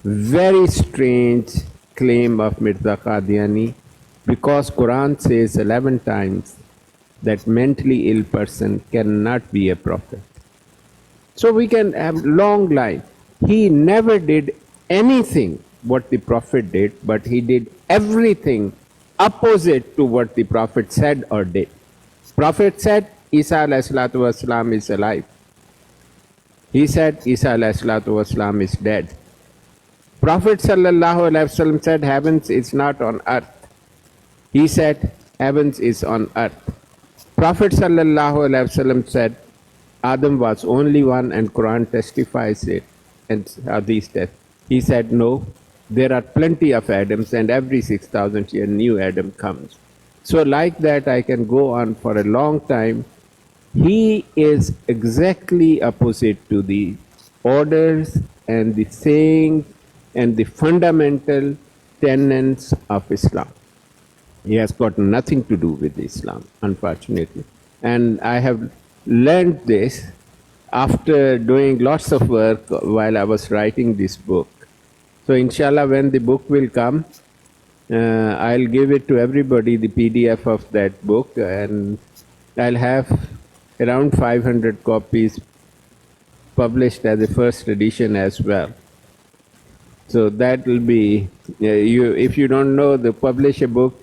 Very strange claim of Mirza Qadiani, because Quran says 11 times that mentally ill person cannot be a prophet. So we can have long line. He never did anything what the prophet did, but he did everything opposite to what the prophet said or did. Prophet said Isa alayhi salatu wasalam is alive. He said Isa alayhi salatu wasalam is dead. Prophet sallallahu alaihi wasallam said heavens is not on earth. He said heavens is on earth. Prophet sallallahu alaihi wasallam said Adam was only one and Quran testifies it. And Hadith said, he said no, there are plenty of Adams and every 6,000 years new Adam comes. So like that I can go on for a long time. He is exactly opposite to the orders and the sayings and the fundamental tenets of Islam. He has got nothing to do with Islam, unfortunately. And I have learned this after doing lots of work while I was writing this book. So inshallah, when the book will come, I'll give it to everybody, the PDF of that book, and I'll have around 500 copies published as a first edition as well. So that will be, if you don't know, to publish a book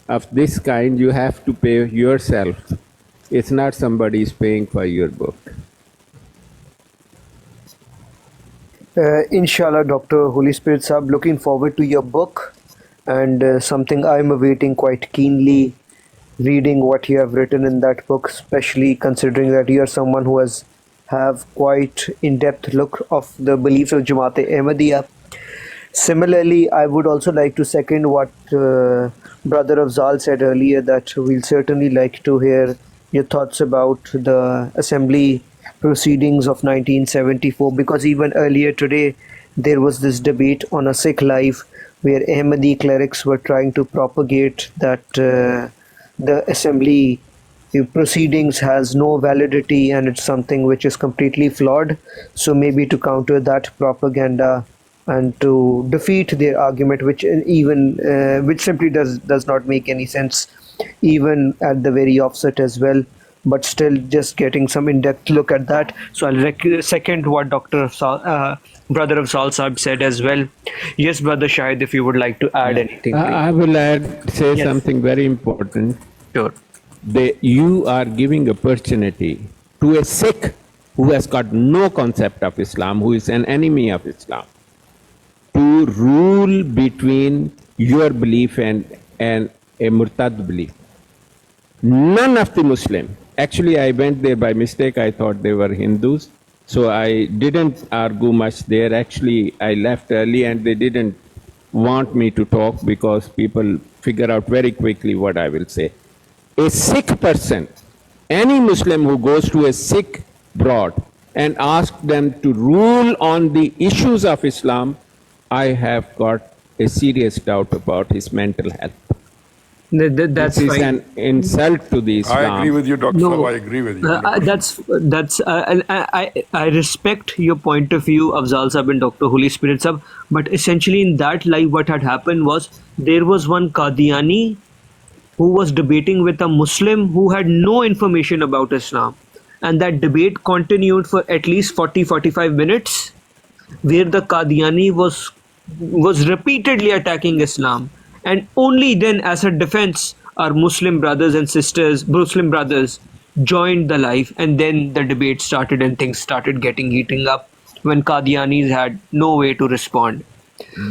of this kind, you have to pay yourself. It's not somebody is paying for your book. Inshallah, Dr. Holy Spirit Sahib, looking forward to your book, and something I'm awaiting quite keenly, reading what you have written in that book, especially considering that you are someone who have quite in-depth look of the beliefs of Jamaat-e-Ahmadiyya. Similarly, I would also like to second what Brother Afzal said earlier, that we'll certainly like to hear your thoughts about the assembly proceedings of 1974, because even earlier today there was this debate on a Sikh Live where Ahmadi clerics were trying to propagate that the assembly proceedings has no validity and it's something which is completely flawed. So maybe to counter that propaganda and to defeat their argument, which simply does not make any sense, even at the very offset as well, but still just getting some in-depth look at that. So I'll second what Brother Afzal Sahib said as well. Yes, Brother Shahid, if you would like to add anything. I will say Yes. something very important. Sure. You are giving opportunity to a Sikh who has got no concept of Islam, who is an enemy of Islam, to rule between your belief and a murtad belief. None of the Muslim. Actually, I went there by mistake. I thought they were Hindus. So I didn't argue much there. Actually, I left early and they didn't want me to talk because people figure out very quickly what I will say. A Sikh person, any Muslim who goes to a Sikh broad and asks them to rule on the issues of Islam, I have got a serious doubt about his mental health. That's This is fine. an insult to the Islam. I agree with you, Dr. No. Saab. I agree with you. I respect your point of view, Afzal Sahib and Dr. Holy Spirit Sahib, but essentially in that live what had happened was there was one Qadiani who was debating with a Muslim who had no information about Islam, and that debate continued for at least 40-45 minutes, where the Qadiani was repeatedly attacking Islam, and only then, as a defense, our Muslim brothers and sisters, Muslim brothers, joined the live, and then the debate started and things started heating up when Qadianis had no way to respond.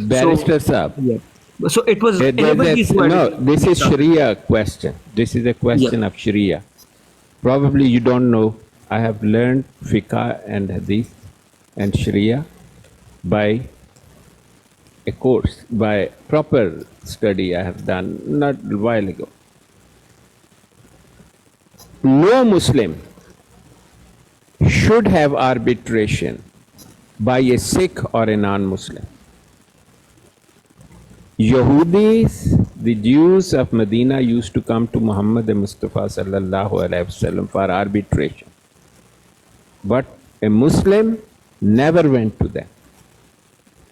Barrister Saab. So it was this is Sharia question. This is a question of Sharia. Probably you don't know. I have learned fiqh and hadith and Sharia by a course, by proper study I have done not a while ago. No Muslim should have arbitration by a Sikh or a non-Muslim. Yahudis, the Jews of Medina, used to come to Muhammad Mustafa sallallahu alaihi wasallam for arbitration, but a Muslim never went to them.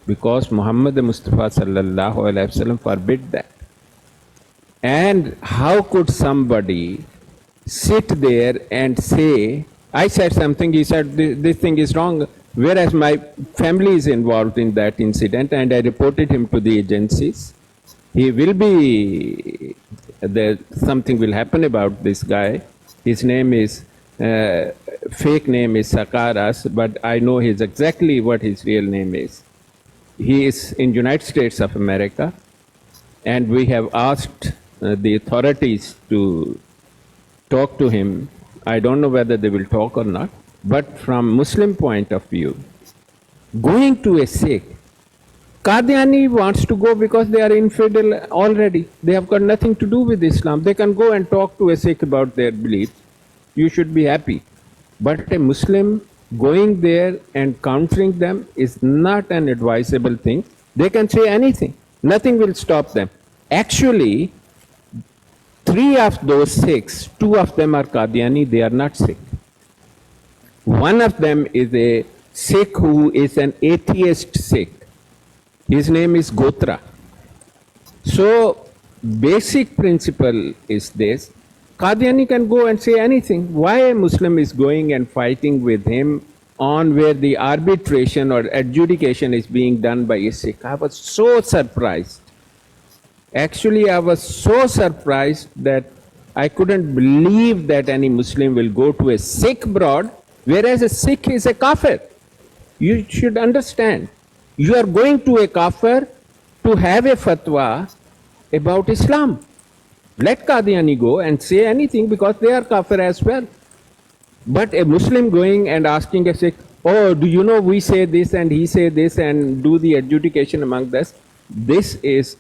because Muhammad Mustafa sallallahu alaihi wasallam forbid that. And how could somebody sit there and say, I said something, he said this thing is wrong, whereas my family is involved in that incident and I reported him to the agencies. He will be, something will happen about this guy. His name is, fake name is Sakaras, but I know his exactly what his real name is. He is in United States of America, and we have asked the authorities to talk to him. I don't know whether they will talk or not, but from Muslim point of view, going to a Sikh, Qadiani wants to go because they are infidel already. They have got nothing to do with Islam. They can go and talk to a Sikh about their beliefs. You should be happy. But a Muslim going there and countering them is not an advisable thing. They can say anything. Nothing will stop them. Actually, 3 of those Sikhs, 2 of them are Qadiani, they are not Sikh. One of them is a Sikh who is an atheist Sikh. His name is Gotra. So, basic principle is this. Qadiani can go and say anything. Why a Muslim is going and fighting with him on where the arbitration or adjudication is being done by a Sikh? I was so surprised. Actually, I was so surprised that I couldn't believe that any Muslim will go to a Sikh broad, whereas a Sikh is a kafir. You should understand. You are going to a kafir to have a fatwa about Islam. Let Qadiani go and say anything because they are kafir as well. But a Muslim going and asking a Sikh, oh, do you know we say this and he say this and do the adjudication among us, this is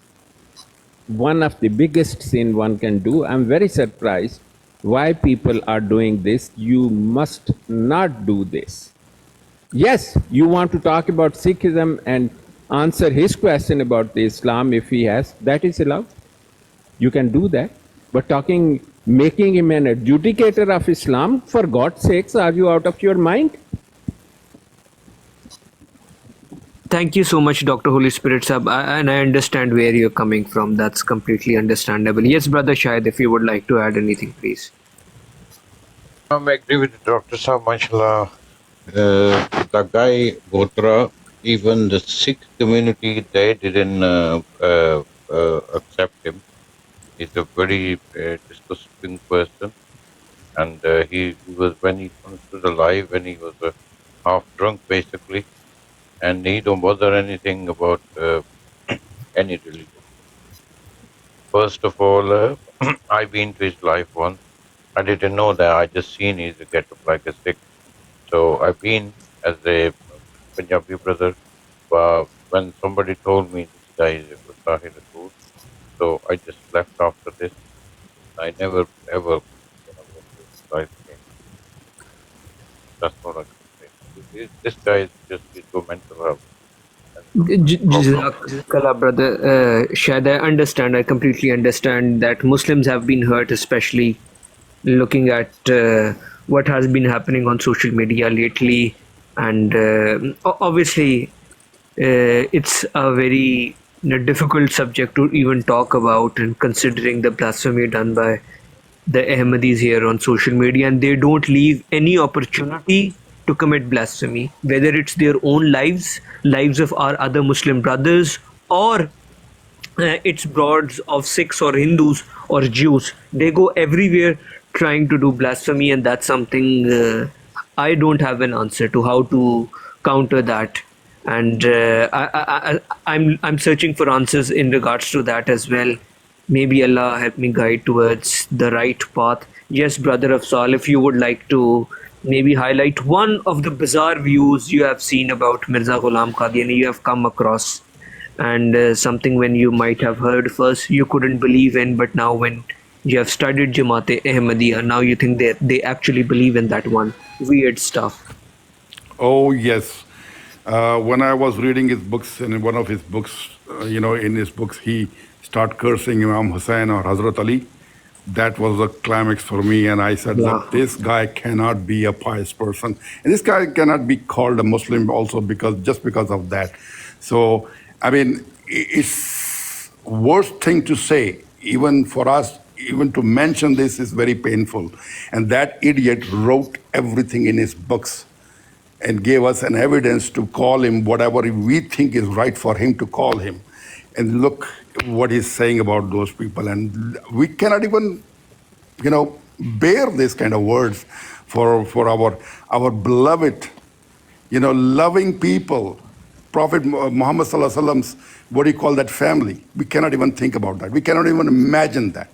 one of the biggest sin one can do. I'm very surprised why people are doing this. You must not do this. Yes, you want to talk about Sikhism and answer his question about the Islam if he has, that is allowed. You can do that. But making him an adjudicator of Islam, for God's sakes, are you out of your mind? Thank you so much, Dr. Holy Spirit Sahib, and I understand where you're coming from. That's completely understandable. Yes, Brother Shahid, if you would like to add anything, please. I agree with Dr. Sahib, mashallah. The guy, Gotra, even the Sikh community, they didn't accept him. He's a very disgusting person. And he was, when he comes to the live, when he was half drunk, basically, and he don't bother anything about any religion. First of all, I've been to his life once. I didn't know that. I just seen he's a get up like a Sikh. So I've been as a Punjabi brother. When somebody told me this guy is a Gustahi Rasool, so I just left after this. I never ever went to his life again. That's what I can say. This guy is just into mental health. Jazakallah, brother. Shahid, I understand. I completely understand that Muslims have been hurt, especially looking at what has been happening on social media lately. And obviously, it's a very difficult subject to even talk about, and considering the blasphemy done by the Ahmadis here on social media, and they don't leave any opportunity to commit blasphemy, whether it's their own lives, lives of our other Muslim brothers, or it's broads of Sikhs or Hindus or Jews. They go everywhere trying to do blasphemy, and that's something I don't have an answer to how to counter that. And I'm searching for answers in regards to that as well. Maybe Allah help me guide towards the right path. Yes, Brother Afzal, if you would like to maybe highlight one of the bizarre views you have seen about Mirza Ghulam Qadiani you have come across, and something when you might have heard first you couldn't believe in, but now when you have studied Jamaat-e-Ahmadiyya, now you think they actually believe in that one weird stuff. Oh, yes. When I was reading his books, in one of his books, in his books, he started cursing Imam Hussain or Hazrat Ali. That was a climax for me. And I said that this guy cannot be a pious person. And this guy cannot be called a Muslim also just because of that. So, I mean, it's worst thing to say, even for us, even to mention this is very painful. And that idiot wrote everything in his books and gave us an evidence to call him whatever we think is right for him to call him. And look what he's saying about those people. And we cannot even, bear this kind of words for our beloved, loving people. Prophet Muhammad Sallallahu Alaihi Wasallam's, what do you call that, family? We cannot even think about that. We cannot even imagine that.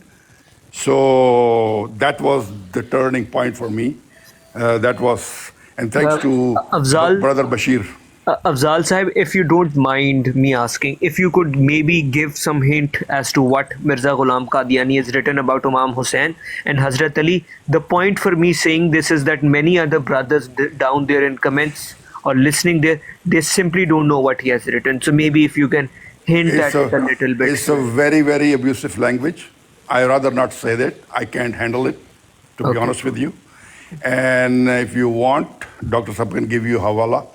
So that was the turning point for me. And thanks to Afzal, Brother Bashir. Afzal Sahib, if you don't mind me asking, if you could maybe give some hint as to what Mirza Ghulam Qadiani has written about Imam Hussain and Hazrat Ali. The point for me saying this is that many other brothers down there in comments or listening there, they simply don't know what he has written. So maybe if you can hint at it a little bit. It's a very, very abusive language. I rather not say that. I can't handle it, to be honest with you. And if you want, Dr. Sahab can give you Hawala,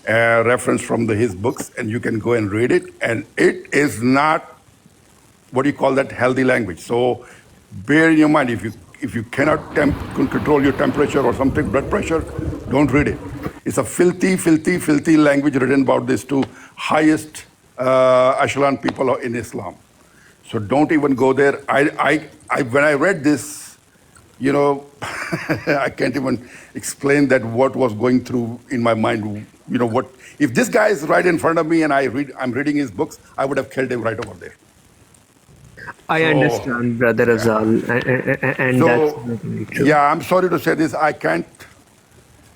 reference from his books, and you can go and read it. And it is not, what do you call that, healthy language. So bear in your mind, if you cannot control your temperature or something, blood pressure, don't read it. It's a filthy, filthy, filthy language written about these two highest echelon people in Islam. So don't even go there. When I read this, I can't even explain that what was going through in my mind. What if this guy is right in front of me and I'm reading his books, I would have killed him right over there. I understand, Brother Azal, and that's very true. Yeah, I'm sorry to say this. I can't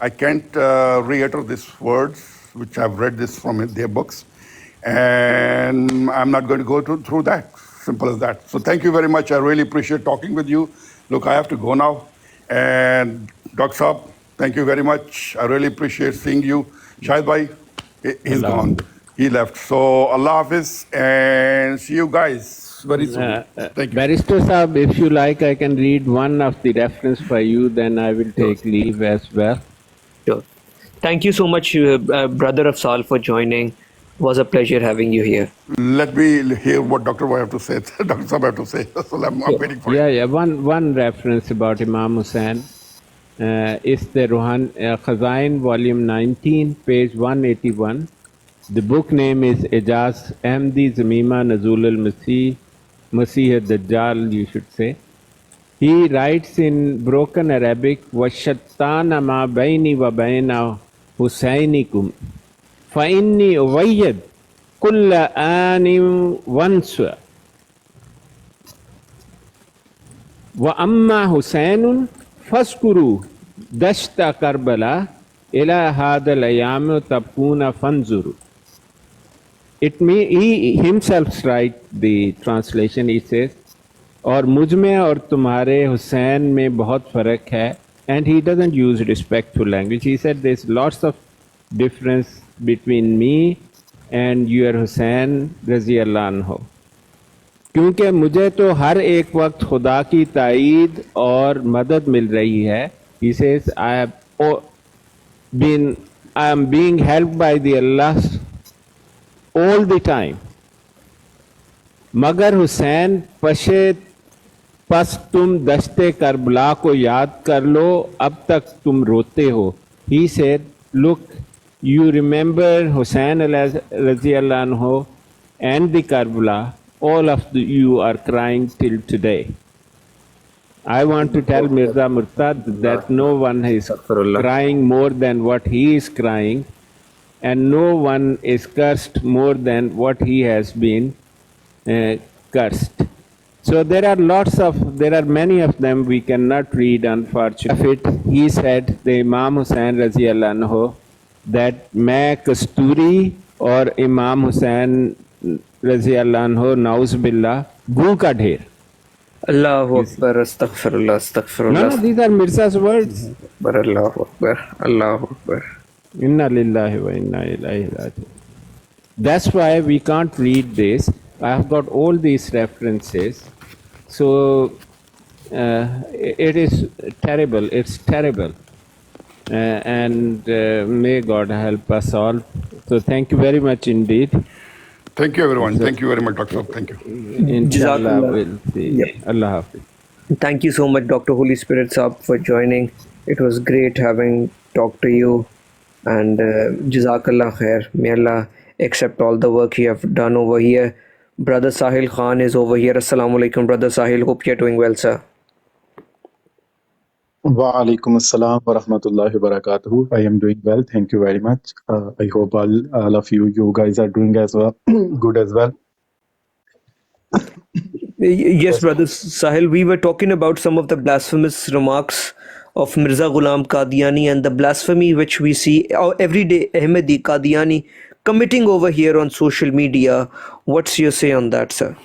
reiterate these words, which I've read this from their books, and I'm not going to go through that. Simple as that. So thank you very much. I really appreciate talking with you. Look, I have to go now. And Dr. Saab, thank you very much. I really appreciate seeing you. Shahid Bhai, he's gone. He left. So Allah Hafiz, and see you guys very soon. Thank you. Barrister Saab, if you like, I can read one of the reference for you, then I will take leave as well. Sure. Thank you so much, Brother Afzal, for joining. It was a pleasure having you here. Let me hear what Dr. Bhai have to say. Dr. Saab have to say. So I'm waiting for it. Yeah. One reference about Imam Hussain is the Khazain, volume 19, page 181. The book name is Ijaz Ahmadi Zamima Nazul al-Masih, Masih al-Dajjal, you should say. He writes in broken Arabic, وَالشَّتَّانَ مَا بَيْنِي وَبَيْنَ حُسَيْنِكُمْ فَإِنِّي أُوَيَّدْ كُلَّ آنٍ وَانْسُوَ وَأَمَّا حُسَيْنٌ فَاسْكُرُوا دَشْتَ كَرْبَلَا إِلَى هَذَا الْأَيَامِ تَبْكُونَ فَانْزُرُوا. He himself writes the translation. He says, और मुझ में और तुम्हारे हुसैन में बहुत फ़र्क है. And he doesn't use respectful language. He said there's lots of difference between me and your Hussein रज़ी अल्लाह अन्हो, क्योंकि मुझे तो हर एक वक्त खुदा की ताईद और मदद मिल रही है. He says I am being helped by the Allah all the time. मगर हुसैन पस तुम दश्ते करबला को याद कर लो, अब तक तुम रोते हो. He said, look, you remember Hussain radiallahu anhu and the Karbala, all of you are crying till today. I want to tell Mirza Murtad that no one is crying more than what he is crying, and no one is cursed more than what he has been cursed. So there are many of them we cannot read, unfortunately. He said, the Imam Hussain radiallahu anhu, that मैं कस्तूरी और इमाम हुसैन रज़ियल्लाहु अन्हु नाउज़ बिल्लाह गू का ढेर. Allahu Akbar, astaghfirullah, astaghfirullah. No, these are Mirza's words. Allahu Akbar, Allahu Akbar. Inna lillahi wa inna ilayhi raji'un. That's why we can't read this. I have got all these references. So it is terrible. It's terrible. And may God help us all. So thank you very much indeed. Thank you, everyone. Thank you very much, Dr. Saab. Thank you. Inshallah, Jazakallah. we'll see. Yep. Allah Hafiz. Thank you so much, Dr. Holy Spirit Saab, for joining. It was great having talked to you. And Jazakallah khair. May Allah accept all the work you have done over here. Brother Sahil Khan is over here. Assalamu alaikum, Brother Sahil. Hope you're doing well, sir. Wa alaikum assalam wa rahmatullahi wa barakatuhu. I am doing well. Thank you very much. I hope all of you guys are doing as well, good as well. Yes, Brother Sahil, we were talking about some of the blasphemous remarks of Mirza Ghulam Qadiani and the blasphemy which we see every day Ahmadi Qadiani committing over here on social media. What's your say on that, sir?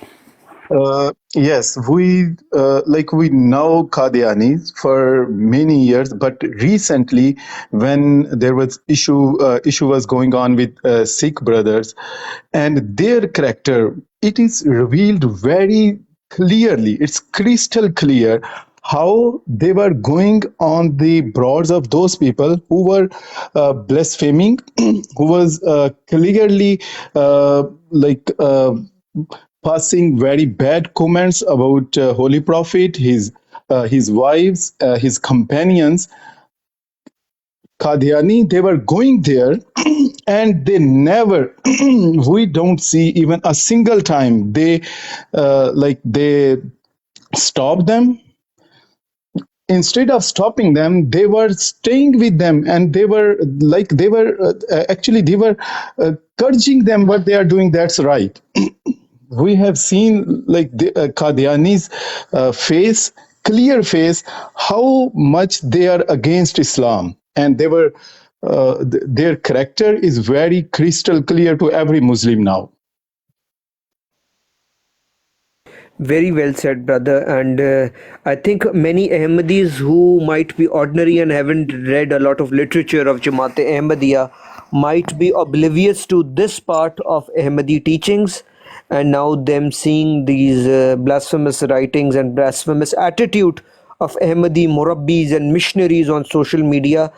Yes, we know Qadianis for many years, but recently, when there was issue was going on with Sikh brothers, and their character, it is revealed very clearly. It's crystal clear how they were going on the broads of those people who were blaspheming, who was clearly passing very bad comments about Holy Prophet, his wives, his companions. Qadiani, they were going there and they never, we don't see even a single time they stopped them. Instead of stopping them, they were staying with them, and they were encouraging them what they are doing. That's right. We have seen Qadiani's face, clear face, how much they are against Islam, and they were their character is very crystal clear to every Muslim now. Very well said, brother. And I think many Ahmadis who might be ordinary and haven't read a lot of literature of Jamaat Ahmadiyya might be oblivious to this part of Ahmadi teachings, and now them seeing these blasphemous writings and blasphemous attitude of Ahmadi Murabbis and missionaries on social media,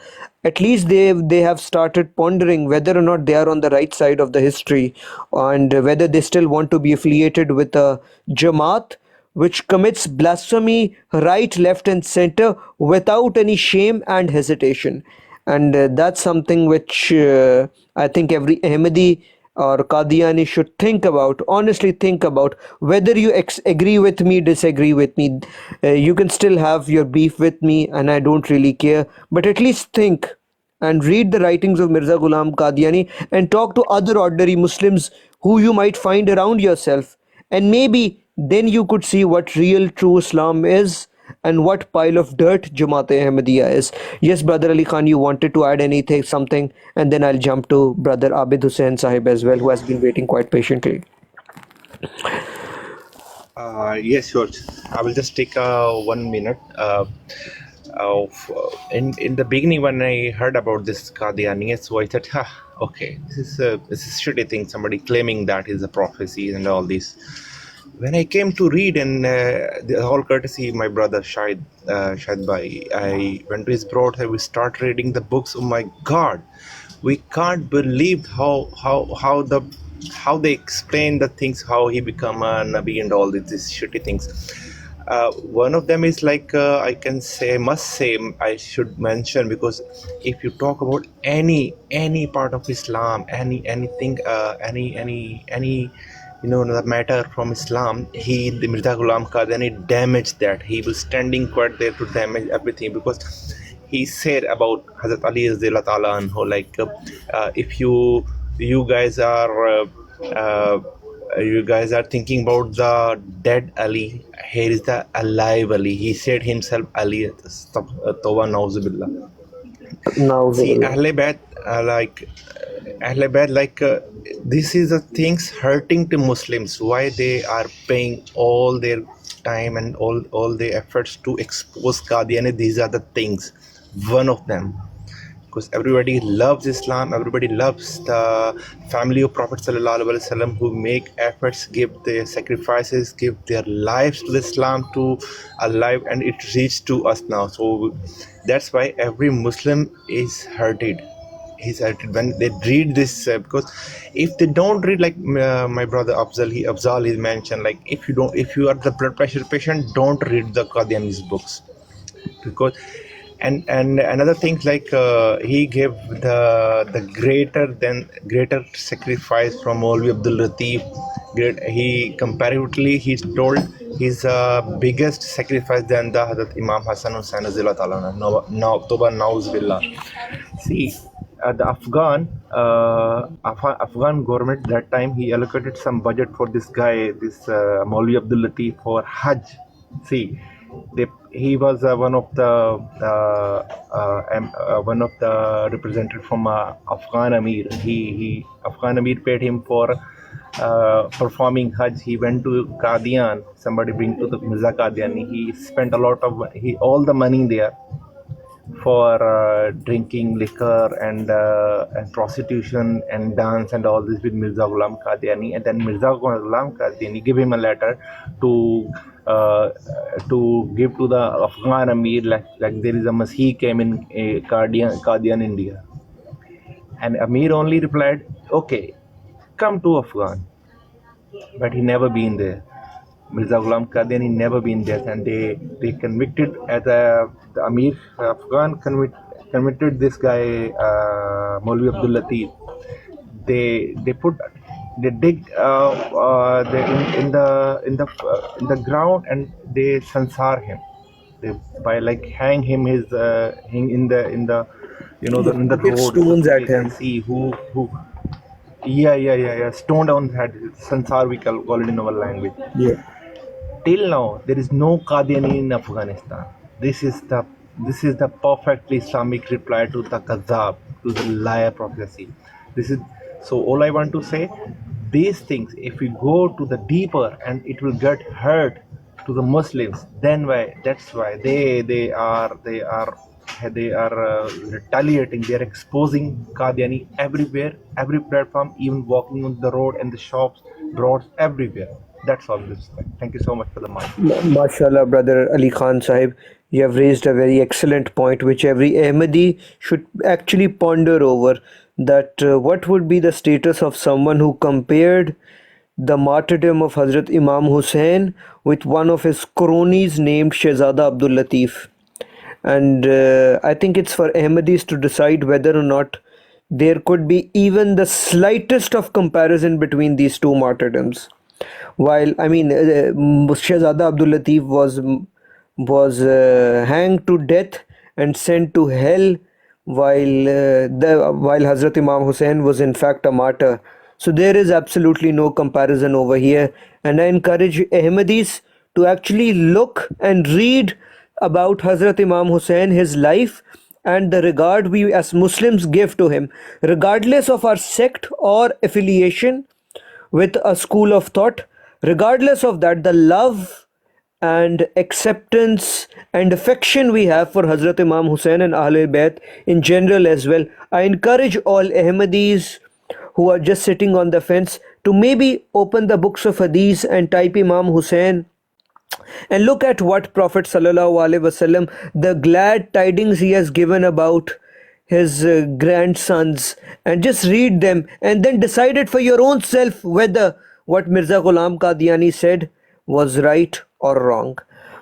at least they have started pondering whether or not they are on the right side of the history, and whether they still want to be affiliated with a Jamaat which commits blasphemy right, left and center without any shame and hesitation. And that's something which I think every Ahmadi or Qadiani should think about, honestly think about, whether you agree with me, disagree with me. You can still have your beef with me, and I don't really care, but at least think and read the writings of Mirza Ghulam Qadiani and talk to other ordinary Muslims who you might find around yourself, and maybe then you could see what real true Islam is and what pile of dirt Jamaat Ahmadiyya is. Yes, Brother Ali Khan, you wanted to add anything, something, and then I'll jump to Brother Abid Hussain Sahib as well, who has been waiting quite patiently. Yes, sure. I will just take 1 minute. In the beginning, when I heard about this Qadiani, so I thought, okay, this is shitty thing. Somebody claiming that is a prophecy and all this. When I came to read, and the whole courtesy my brother Shahid Bhai, I went to his broad, we start reading the books. Oh my God, we can't believe how they explain the things, how he become a Nabi and all these shitty things. One of them is I should mention, because if you talk about any part of Islam, anything, the matter from Islam, the Mirza Ghulam Qadiani damaged that. He was standing quite there to damage everything, because he said about Hazrat Ali Radhiyallahu Ta'ala anhu, if you guys are thinking about the dead Ali, here is the alive Ali. He said himself Ali. Tawba Nauzubillah. Now, See, Ahle Bayt, this is the things hurting to Muslims. Why they are paying all their time and all their efforts to expose Qadiani? These are the things. One of them, because everybody loves Islam, everybody loves the family of Prophet Sallallahu Alaihi Wasallam, who make efforts, give their sacrifices, give their lives to Islam, to alive, and it reached to us now. So that's why every Muslim is hurted. he said when they read this, because if they don't read, like my brother Afzal he mentioned, like if you are the blood pressure patient, don't read the Qadiani's books, because and another thing, like he gave the greater sacrifice from Maulvi Abdul Latif. He comparatively he told his biggest sacrifice than the Hazrat Imam Hassan Hussain Azillah Ta'ala now Toba Nauz Billah. See, the Afghan government that time, he allocated some budget for this guy, this Maulvi Abdul Latif, for Hajj. See, he was one of the representative from Afghan Amir. Afghan Amir paid him for performing Hajj. He went to Qadian. Somebody bring to the Mirza Qadiani. He spent a lot of all the money there for drinking liquor and prostitution and dance and all this with Mirza Ghulam Qadiani. And then Mirza Ghulam Qadiani gave him a letter to give to the Afghan Amir, like there is a Masih came in Qadian, India. And Amir only replied, okay, come to Afghan. But he never been there. Mirza Ghulam Qadiani never been there, and they convicted as the Amir Afghan convicted this guy Maulvi Abdul Latif. They dig in the ground, and they sansar him. By like hang him in the in the Give road. stones at They him. see who. Yeah. Stone down head. Sansar we call it in our language. Yeah. Till now, there is no Qadiani in Afghanistan. This is the perfectly Islamic reply to the Kazab, to the liar prophecy. So all I want to say, these things, if we go to the deeper, and it will get hurt to the Muslims, then that's why they are retaliating. They are exposing Qadiani everywhere, every platform, even walking on the road and the shops, roads, everywhere. That's all this. Thank you so much for the mic. MashaAllah, brother Ali Khan Sahib, you have raised a very excellent point, which every Ahmadi should actually ponder over. That what would be the status of someone who compared the martyrdom of Hazrat Imam Hussain with one of his cronies named Shehzada Abdul Latif. And I think it's for Ahmadis to decide whether or not there could be even the slightest of comparison between these two martyrdoms. While Shehzada Abdul Latif was hanged to death and sent to hell, while Hazrat Imam Hussain was in fact a martyr. So there is absolutely no comparison over here, and I encourage Ahmadis to actually look and read about Hazrat Imam Hussain, his life, and the regard we as Muslims give to him, regardless of our sect or affiliation with a school of thought. Regardless of that, the love and acceptance and affection we have for Hazrat Imam Hussain and Ahlul Bayt in general as well. I encourage all Ahmadis who are just sitting on the fence to maybe open the books of Hadith and type Imam Hussain and look at what Prophet ﷺ, the glad tidings he has given about his grandsons, and just read them and then decide it for your own self whether what Mirza Ghulam Qadiani said was right or wrong.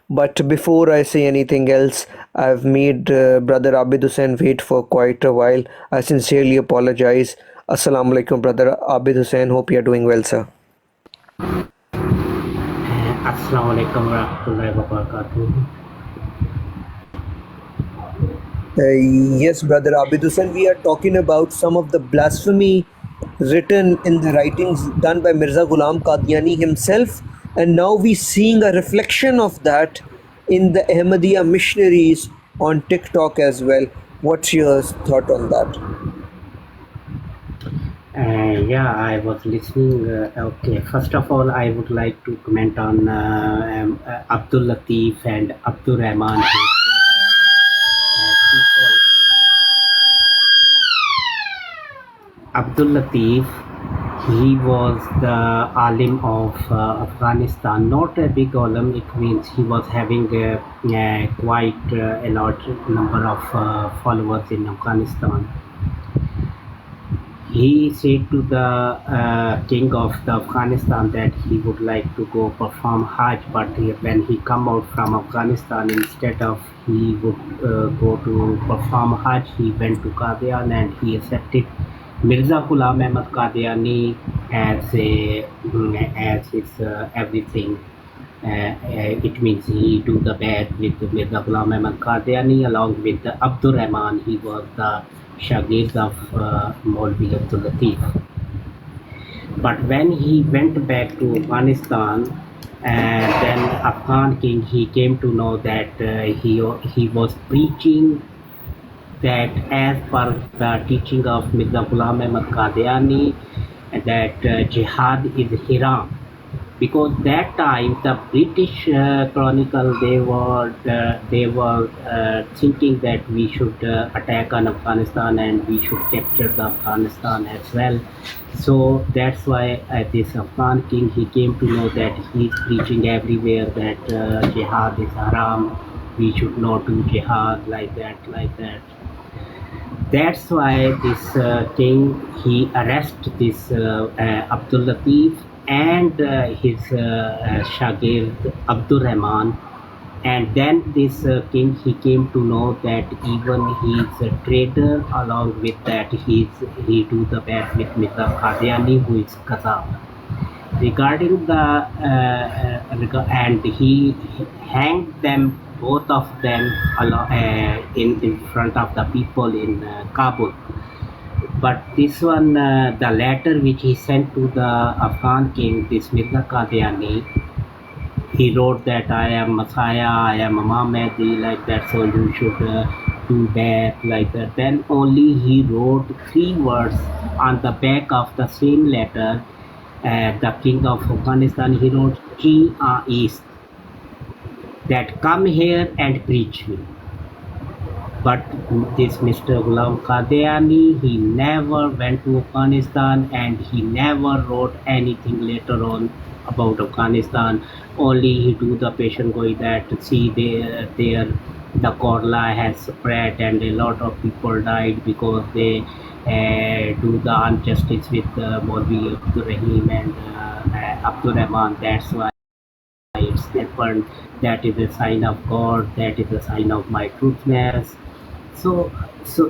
But before I say anything else, I've made Brother Abid Hussain wait for quite a while. I sincerely apologize. Assalamu alaikum, Brother Abid Hussain. Hope you are doing well, sir. Assalamu alaikum warahmatullahi wabarakatuh. Yes, Brother Abid Hussain, we are talking about some of the blasphemy written in the writings done by Mirza Ghulam Qadiani himself, and now we're seeing a reflection of that in the Ahmadiyya missionaries on TikTok as well. What's your thought on that? Yeah, I was listening. Okay, first of all, I would like to comment on Abdul Latif and Abdur Rahman. Abdul Latif, he was the alim of Afghanistan, not a big alim. It means he was having quite a large number of followers in Afghanistan. he said to the king of the Afghanistan that he would like to go perform Hajj, but when he come out from Afghanistan, instead of he would go to perform Hajj, he went to Qadian and he accepted Mirza Ghulam Ahmad Qadiani as his everything. It means he do the bad with Mirza Ghulam Ahmad Qadiani along with Abdur Rahman. He was the Shagird of Maulvi Abdul Latif. But when he went back to Afghanistan, then Afghan king, he came to know that he was preaching that as per the teaching of Mirza Ghulam Ahmad Qadiani, that jihad is haram. Because that time the British Chronicle they were thinking that we should attack on Afghanistan and we should capture the Afghanistan as well. So that's why this Afghan king, he came to know that he's preaching everywhere that jihad is haram. We should not do jihad like that. That's why this king, he arrested this Abdul Latif and his Shagird Abdur Rahman, and then this king, he came to know that even he is a traitor. Along with that, he do the bad with Mirza Qadiani, who is Kazakh. Regarding the and he hanged them, both of them, in front of the people in Kabul. But this one, the letter which he sent to the Afghan king, this Mirza Qadiani, he wrote that I am Messiah, I am Imam Mahdi, like that, so you should do that, like that. Then only he wrote 3 words on the back of the same letter. The king of Afghanistan, he wrote Ki East, that come here and preach me. But this Mr. Ghulam Qadiani, he never went to Afghanistan and he never wrote anything later on about Afghanistan. Only he do the patient going that see there the Korla has spread and a lot of people died because they do the injustice with Maulvi Abdur Rahim and Abdur Rahman. That's why it's happened. That is a sign of God. That is a sign of my truthness. So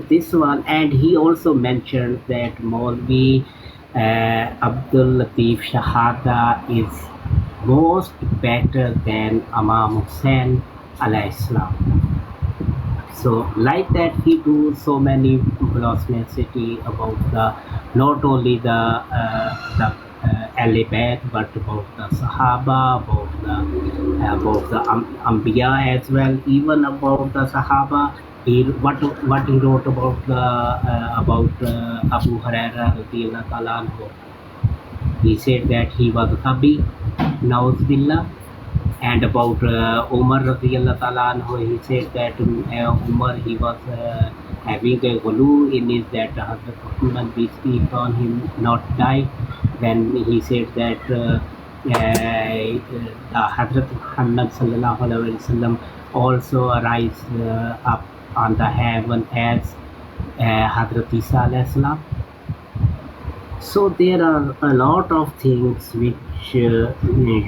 this one, and he also mentioned that Maulvi Abdul Latif Shahada is most better than Imam Hussain alayhi salam. So like that, he do so many blasphemy about the not only the Ahl Bayt, but about the Sahaba, about the Anbiya as well. Even about the Sahaba, what he wrote about Abu Huraira radiyallahu ta'ala anhu. He said that he was Tabi, Nauz Billah. And about Umar radiyallahu ta'ala anhu, he said that Umar, he was having a ghulu in his that Hazrat Muhammad, peace be upon him, not die. Then he said that Hazrat Muhammad sallallahu alaihi wasallam also arise up on the heaven as Hazrat Isa alayhi salam. So there are a lot of things which he did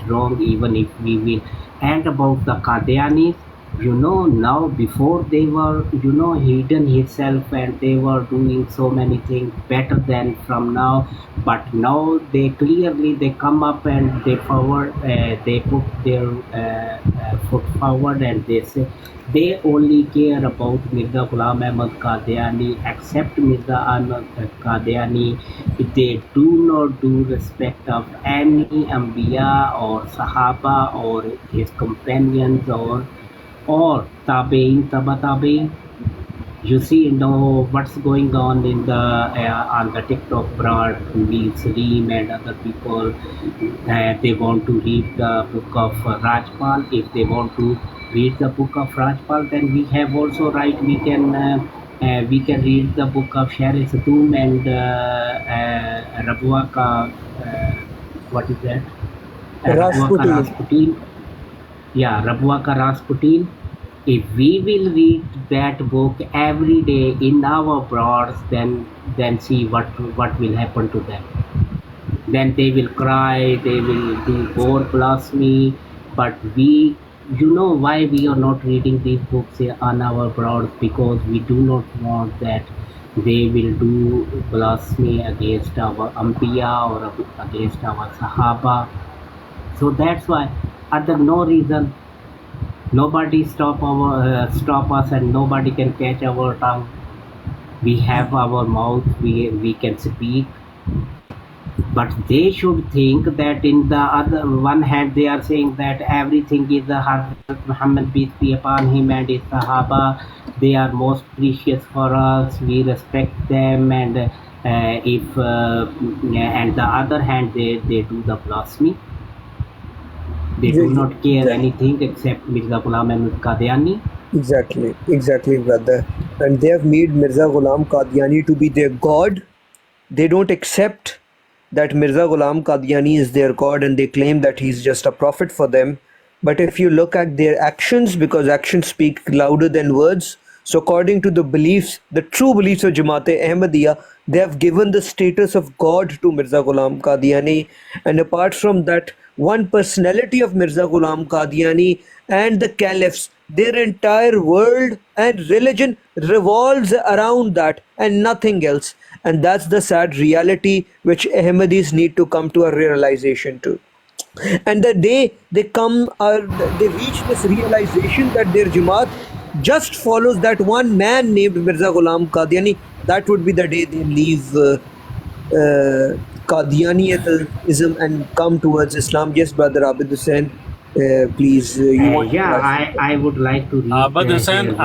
wrong, even if we will. And about the Qadianis, now before they were hidden himself and they were doing so many things better than from now, but now they clearly they come up and they forward, they put their foot forward and they say they only care about Mirza Ghulam Ahmad Qadiani, except Mirza Ahmad Qadiani. They do not do respect of any Anbiya or Sahaba or his companions or Tabein, Taba Tabein. You see, what's going on in the on the TikTok broad, Salim and other people. They want to read the book of Rajpal. If they want to read the book of Rajpal, then we have also right. We can read the book of Sher Satum and Rabwa Ka. What is that? Rabwa Ka Rasputin. Yeah, Rabwa Ka Rasputin. if we will read that book every day in our broads, then see what will happen to them. Then they will cry, they will do more blasphemy. But we, why we are not reading these books on our broads? Because we do not want that they will do blasphemy against our Ambiya or against our Sahaba. So that's why, other no reason, nobody stop us, and nobody can catch our tongue. We have our mouth, we can speak. But they should think that in the other one hand they are saying that everything is the Hazrat Muhammad, peace be upon him, and his Sahaba. They are most precious for us. We respect them, and if and the other hand they do the blasphemy. They do not care anything except Mirza Ghulam Ahmad Qadiani. Exactly, brother. And they have made Mirza Ghulam Qadiani to be their god. They don't accept that Mirza Ghulam Qadiani is their god, and they claim that he's just a prophet for them. But if you look at their actions, because actions speak louder than words, so according to the beliefs, the true beliefs of Jamaat-e-Ahmadiyya, they have given the status of God to Mirza Ghulam Qadiani. And apart from that, one personality of Mirza Ghulam Qadiani and the caliphs, their entire world and religion revolves around that and nothing else. And that's the sad reality which Ahmadis need to come to a realization to. And the day they they reach this realization that their Jamaat just follows that one man named Mirza Ghulam Qadiani, that would be the day they leave Qadianianism and come towards Islam. Yes, brother Abid Hussain, please. I would like to read. Abid Hussain,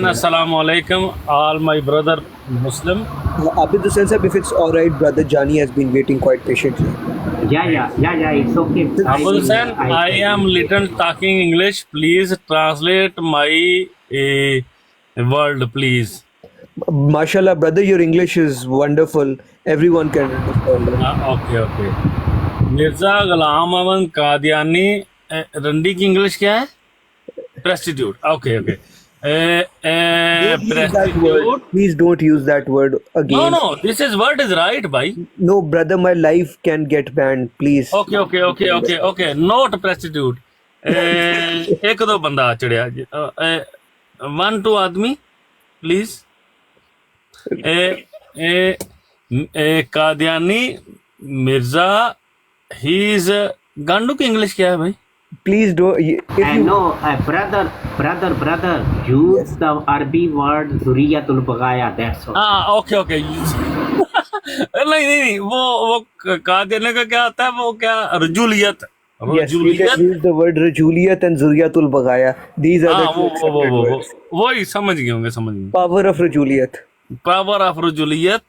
Assalamu alaikum, all my brother Muslim. Abid Hussain sir, if it's all right, brother Jani has been waiting quite patiently. Yeah, it's okay. Abid Hussain, I am little talking English. Please translate my word, please. Mashallah, brother, your English is wonderful. Everyone can understand it. Okay. Mirza Ghulam Ahmad Qadiani, Randi की English क्या है? Prostitute. Okay. Please don't use that word again. No, this word is right, bhai. No, brother, my life can get banned, please. Okay. Not prostitute. एक दो बंदा चढ़िया. 1-2 आदमी, please. Qadiani Mirza, he is गांडू की English क्या है भाई? Please do. No, brother, use the Arabic word Zuriyatul Bagaya. That's all. Okay. नहीं, वो कादियानी का क्या आता है? वो क्या रजूलियत? Yes, we can use the word Rajuliyat and Zuriyatul Bagaya. These are the two accepted words. वही समझ गए. Power of Rajuliyat. Power of Rajuliyat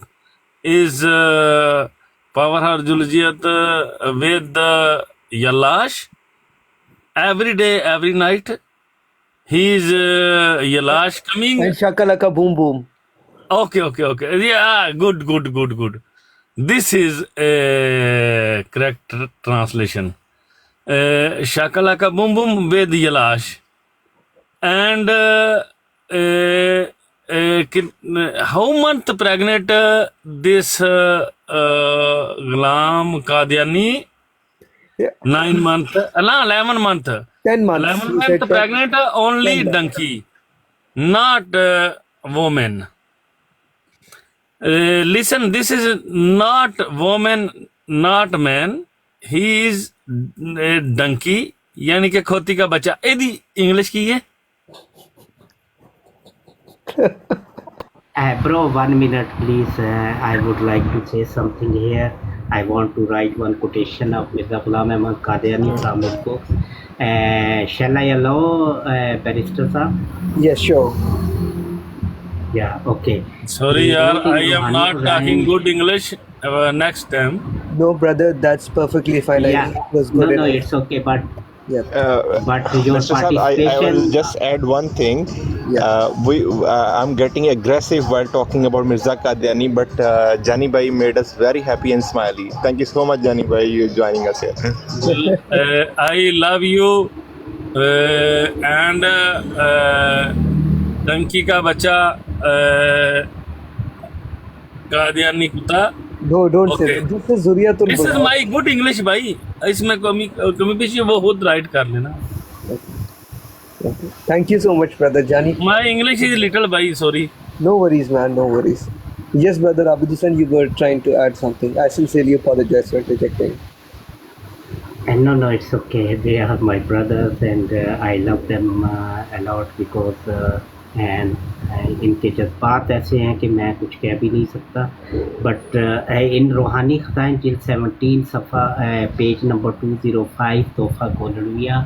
is power of Rajuliyat with Yalash. Every day, every night, he is Yalash coming. And Shakalaka Boom Boom. Okay. Yeah, good. This is a correct translation. Shakalaka Boom Boom with Yalash. And how month pregnant this Ghulam Qadiani? 9 months. 11 months. 10 months. 11 months pregnant, only donkey, not woman. Listen, this is not woman, not man. He is a donkey, यानी कि खोती का बच्चा. एदी English की है? Bro, 1 minute, please. I would like to say something here. I want to write one quotation of Mirza Ghulam Ahmad Qadiani from his books. Shall I allow Barrister sir? Yes, sure. Yeah, okay. Sorry, yaar, I am not talking good English. Next time. No, brother, that's perfectly fine. Yeah. It was good No, enough. it's okay, but Yeah. but your Mr. Saab, I will participation. just add one thing. Yeah. I'm getting aggressive while talking about Mirza Qadiani, but Jani Bhai made us very happy and smiley. Thank you so much, Jani Bhai, you joining us here. I love you. And donkey का बच्चा कादियानी कुत्ता. No, don't say okay, that. This is Zuriyatul this is Bukhari. My good English भाई. इसमें कमी कमी पेशी वो खुद राइट कर लेना. Okay. Thank you so much, brother Jani. My English is little भाई, sorry. No worries, man. No worries. Yes, brother Abid Hussain, you were trying to add something. I sincerely apologize for interjecting. And no, it's okay. They are my brothers, and I love them a lot because इनके जज्बात ऐसे हैं कि मैं कुछ कह भी नहीं सकता. बट इन रूहानी ख़ताएँ जिल्द 17 सफ़ा पेज नंबर 205 तोहफ़ा गोलड़विया,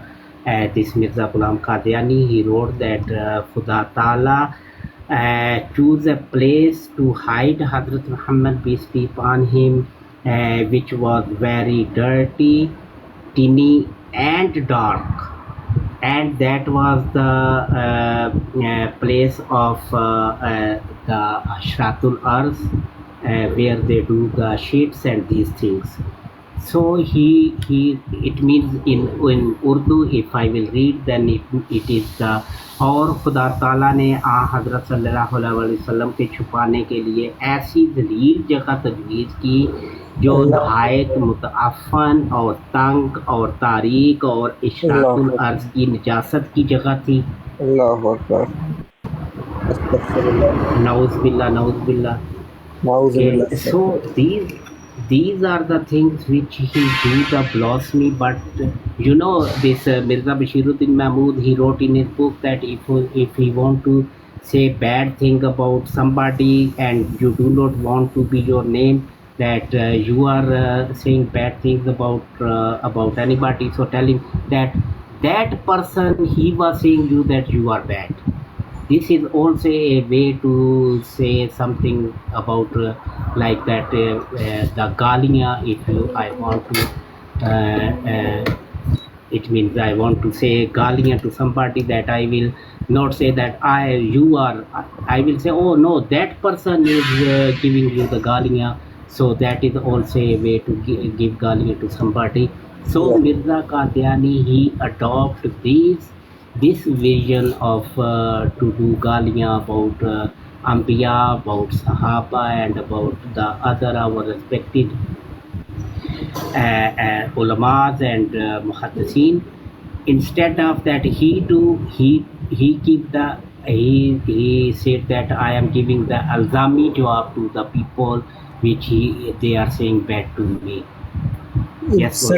this Mirza Ghulam Qadiani, he wrote that Khuda Ta'ala choose a place to hide Hazrat Muhammad, peace be upon him, which was very dirty, tiny and dark, and that was the place of the Ashratul Ars, where they do the sheets and these things. So it means in Urdu, if I will read, then it is the और खुदा ताला ने हज़रत सल्लल्लाहु अलैहि वसल्लम के छुपाने के लिए ऐसी ज़लील जगह तजवीज़ की जो नहायत मुतअफ़्फ़न और तंग और तारीक और इशराकुल अर्ज़ की नजासत की जगह थी. Allahu Akbar. Astaghfirullah. नऊज़ बिल्ला. Na'uzubillah. Okay, so these are the things which he do the blasphemy. But this Mirza Bashiruddin Mahmud, he wrote in his book that if he want to say bad thing about somebody and you do not want to be your name, that you are saying bad things about anybody, so tell him that person, he was saying you that you are bad. This is also a way to say something about like that, the Galiya. I want to, it means I want to say Galiya to somebody, that I will not say that I will say, oh no, that person is giving you the Galiya. So that is also a way to give Galiya to somebody. So Mirza Qadiani, he adopt this vision of to do Galiya about Ambiya, about Sahaba, and about the other our respected ulamas and muhaddithin. Instead of that, he said that I am giving the alzami jawab to the people which they are saying bad to me. Yes,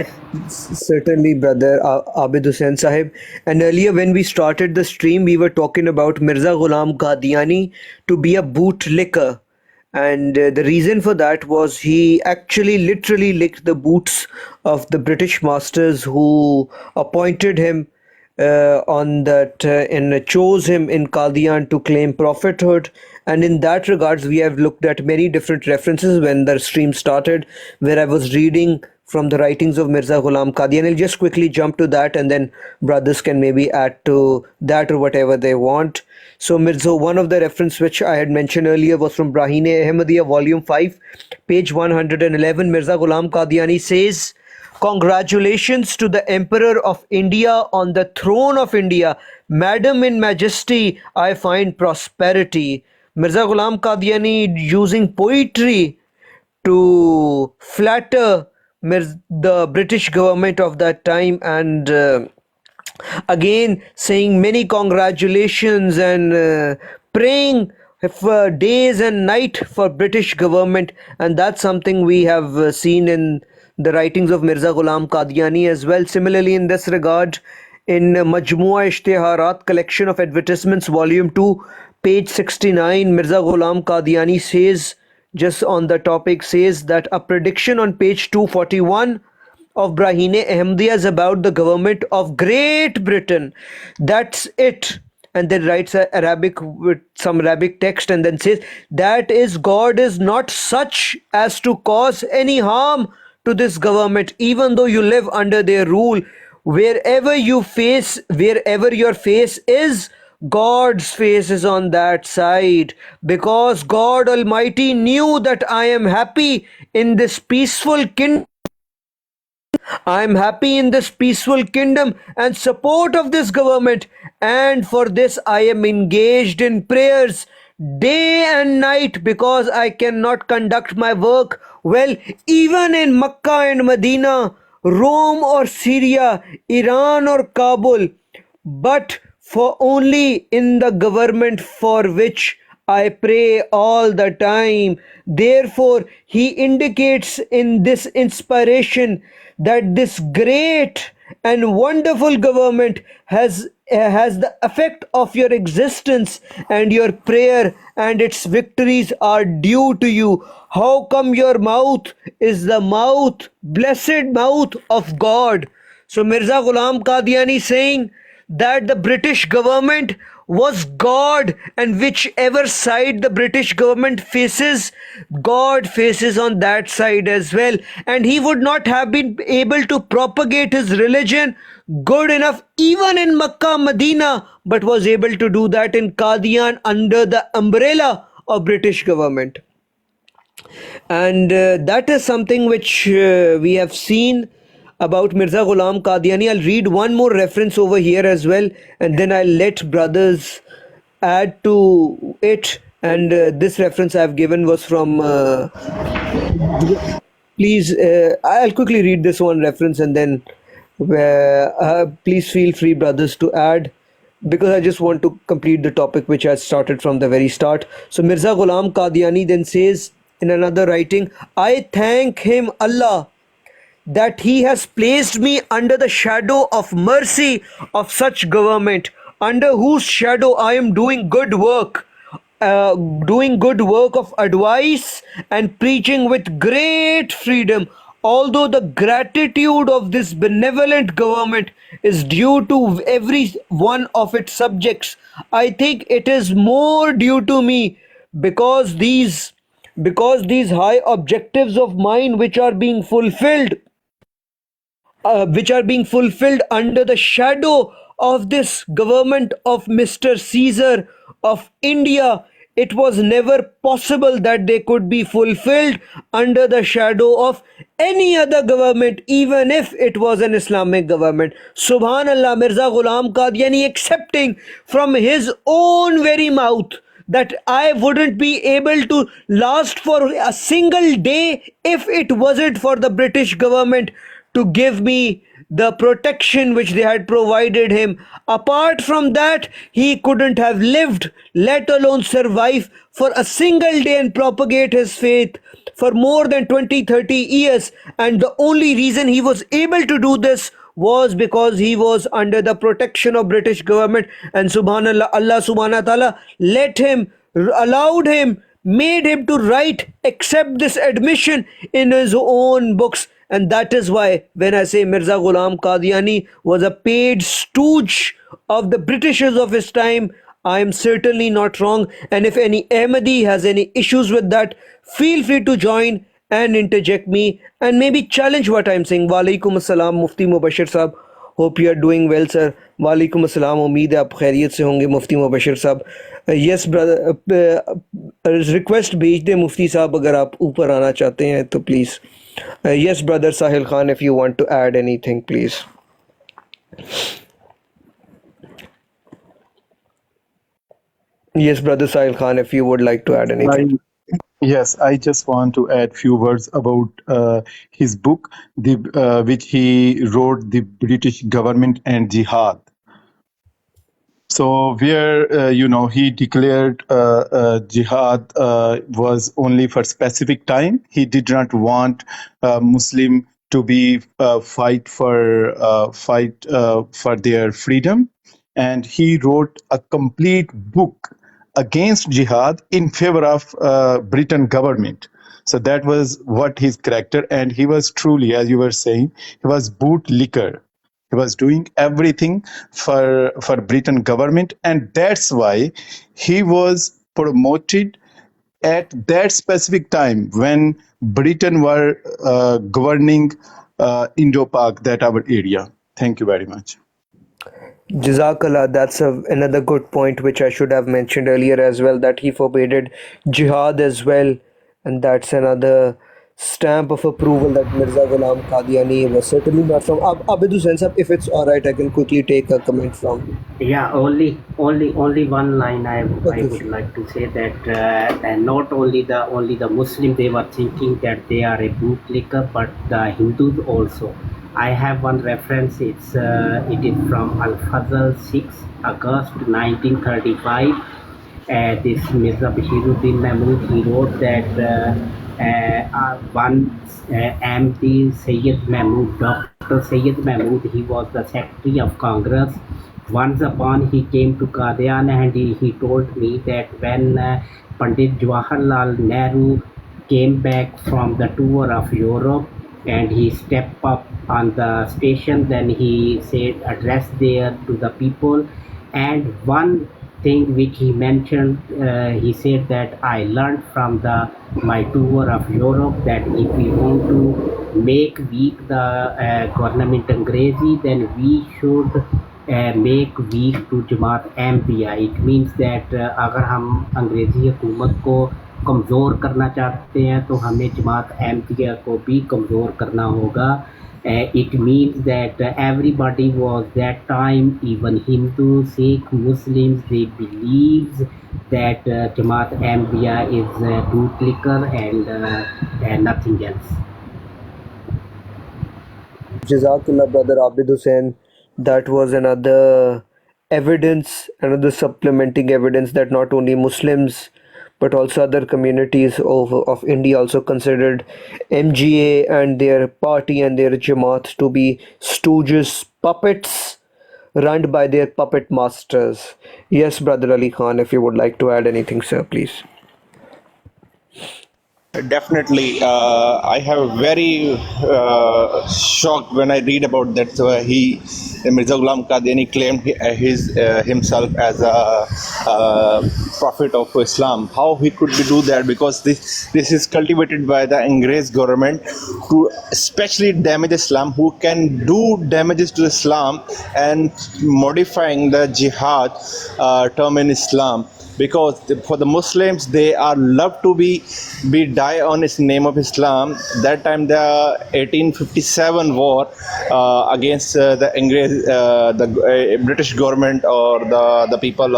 Certainly, brother Abid Hussain Sahib. And earlier when we started the stream, we were talking about Mirza Ghulam Qadiani to be a bootlicker. And the reason for that was he actually literally licked the boots of the British masters who appointed him on that and chose him in Qadian to claim prophethood. And in that regards, we have looked at many different references when the stream started, where I was reading from the writings of Mirza Ghulam Qadiani. I'll just quickly jump to that, and then brothers can maybe add to that or whatever they want. So Mirza, one of the reference which I had mentioned earlier was from Brahine-e-Ahmadiyya, volume 5, page 111. Mirza Ghulam Qadiani says, "Congratulations to the Emperor of India on the throne of India. Madam in Majesty, I find prosperity." Mirza Ghulam Qadiani using poetry to flatter the British government of that time, and again saying many congratulations and praying for days and night for British government. And that's something we have seen in the writings of Mirza Ghulam Qadiani as well. Similarly, in this regard, in Majmua Ishtiharat collection of advertisements, volume 2, page 69, Mirza Ghulam Qadiani says, just on the topic, says that a prediction on page 241 of Brahine-e-Ahmadiyya is about the government of Great Britain. That's it. And then writes Arabic with some Arabic text, and then says that is, God is not such as to cause any harm to this government, even though you live under their rule. Wherever your face is, God's face is on that side, because God Almighty knew that I am happy in this peaceful kingdom. I am happy in this peaceful kingdom and support of this government, and for this I am engaged in prayers day and night, because I cannot conduct my work well even in Makkah and Medina, Rome or Syria, Iran or Kabul, but for only in the government for which I pray all the time. Therefore, he indicates in this inspiration that this great and wonderful government has the effect of your existence, and your prayer and its victories are due to you. How come your mouth is the mouth, blessed mouth of God? So Mirza Ghulam Qadiani saying that the British government was God, and whichever side the British government faces, God faces on that side as well, and he would not have been able to propagate his religion good enough even in Makkah, Medina, but was able to do that in Qadian under the umbrella of British government. And that is something which we have seen about Mirza Ghulam Qadiani. I'll read one more reference over here as well, and then I'll let brothers add to it. And this reference I've given was from please, I'll quickly read this one reference, and then please feel free, brothers, to add, because I just want to complete the topic which I started from the very start. So Mirza Ghulam Qadiani then says in another writing, I thank him, Allah, that he has placed me under the shadow of mercy of such government, under whose shadow I am doing good work of advice and preaching with great freedom. Although the gratitude of this benevolent government is due to every one of its subjects, I think it is more due to me, because these high objectives of mine which are being fulfilled under the shadow of this government of Mr. Caesar of India, it was never possible that they could be fulfilled under the shadow of any other government, even if it was an Islamic government. Subhanallah, Mirza Ghulam Qadiani accepting from his own very mouth that I wouldn't be able to last for a single day if it wasn't for the British government to give me the protection which they had provided him. Apart from that, he couldn't have lived, let alone survive for a single day and propagate his faith for more than 20-30 years. And the only reason he was able to do this was because he was under the protection of British government. And subhanallah, Allah subhanahu wa ta'ala let him, allowed him, made him to write, accept this admission in his own books. And that is why when I say Mirza Ghulam Qadiani was a paid stooge of the Britishers of his time, I am certainly not wrong. And if any Ahmadi has any issues with that, feel free to join and interject me and maybe challenge what I am saying. Walaikum assalam, Mufti Mubashir Sahab. Hope you are doing well, sir. Walaikum assalam. उम्मीद है आप खैरियत से होंगे, मुफ्ती मुबशिर साहब. Yes, brother. Request भेज दे मुफ्ती साहब अगर आप ऊपर आना चाहते हैं तो please. Yes, brother Sahil Khan, if you want to add anything, please. Yes, brother Sahil Khan, if you would like to add anything. Yes, I just want to add few words about his book, which he wrote, The British Government and Jihad. So where, he declared jihad was only for specific time. He did not want Muslim to be fight for their freedom. And he wrote a complete book against jihad in favor of Britain government. So that was what his character, and he was truly, as you were saying, he was bootlicker. He was doing everything for Britain government, and that's why he was promoted at that specific time when Britain were governing Indo-Pak, that our area. Thank you very much. Jazakallah, that's another good point which I should have mentioned earlier as well, that he forbade jihad as well, and that's another stamp of approval that Mirza Ghulam Qadiani was certainly not from. Abid Hussain Sahab, if it's alright, I can quickly take a comment from. Yeah, only one line I Okay. would like to say that and not only the Muslim they were thinking that they are a bootlicker, but the Hindus also. I have one reference. It is from Al Fazl 6 August 1935. This Mirza Bashiruddin Mahmud, he wrote that one MD Sayyid Mahmud, Dr. Sayyid Mahmud, he was the Secretary of Congress. Once upon he came to Qadian and he told me that when Pandit Jawaharlal Nehru came back from the tour of Europe and he stepped up on the station, then he said address there to the people, and one thing which he mentioned, he said that I learned from my tour of Europe that if we want to make weak the government Angrezi, then we should make weak to Jamaat Ahmadiyya. It means that अगर हम अंग्रेज़ी हुकूमत को कमज़ोर करना चाहते हैं तो हमें जमात अहमदिया को भी कमज़ोर करना होगा. It means that everybody was that time, even Hindu, Sikh, Muslims, they believe that Jamaat Ahmadiyya is bootlicker and nothing else. Jazakallah, brother Abid Hussain. That was another evidence, another supplementing evidence that not only Muslims but also other communities of India also considered MGA and their party and their Jamaat to be stooges, puppets run by their puppet masters. Yes, brother Ali Khan, if you would like to add anything, sir, please. Definitely, I have very shocked when I read about that. Mirza Ghulam Qadiani claimed himself as a prophet of Islam. How he could do that? Because this is cultivated by the Angrez government to especially damage Islam, who can do damages to Islam and modifying the jihad term in Islam. Because for the Muslims, they are love to be die on its name of Islam. That time, the 1857 war against the British government or the people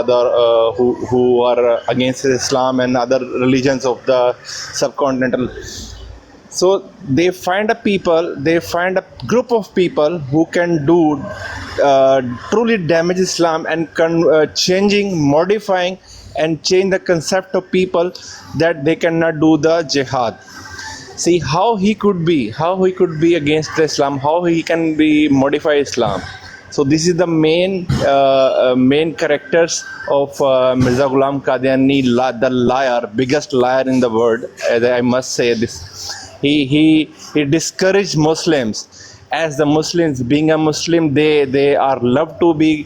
who are against Islam and other religions of the subcontinental. So they find a group of people who can do truly damage Islam and modifying and change the concept of people that they cannot do the jihad. See how he could be against Islam, how he can be modify Islam. So this is the main characters of Mirza Ghulam Qadiani, the liar, biggest liar in the world. I must say this. He discouraged Muslims. As the Muslims, being a Muslim, they are love to be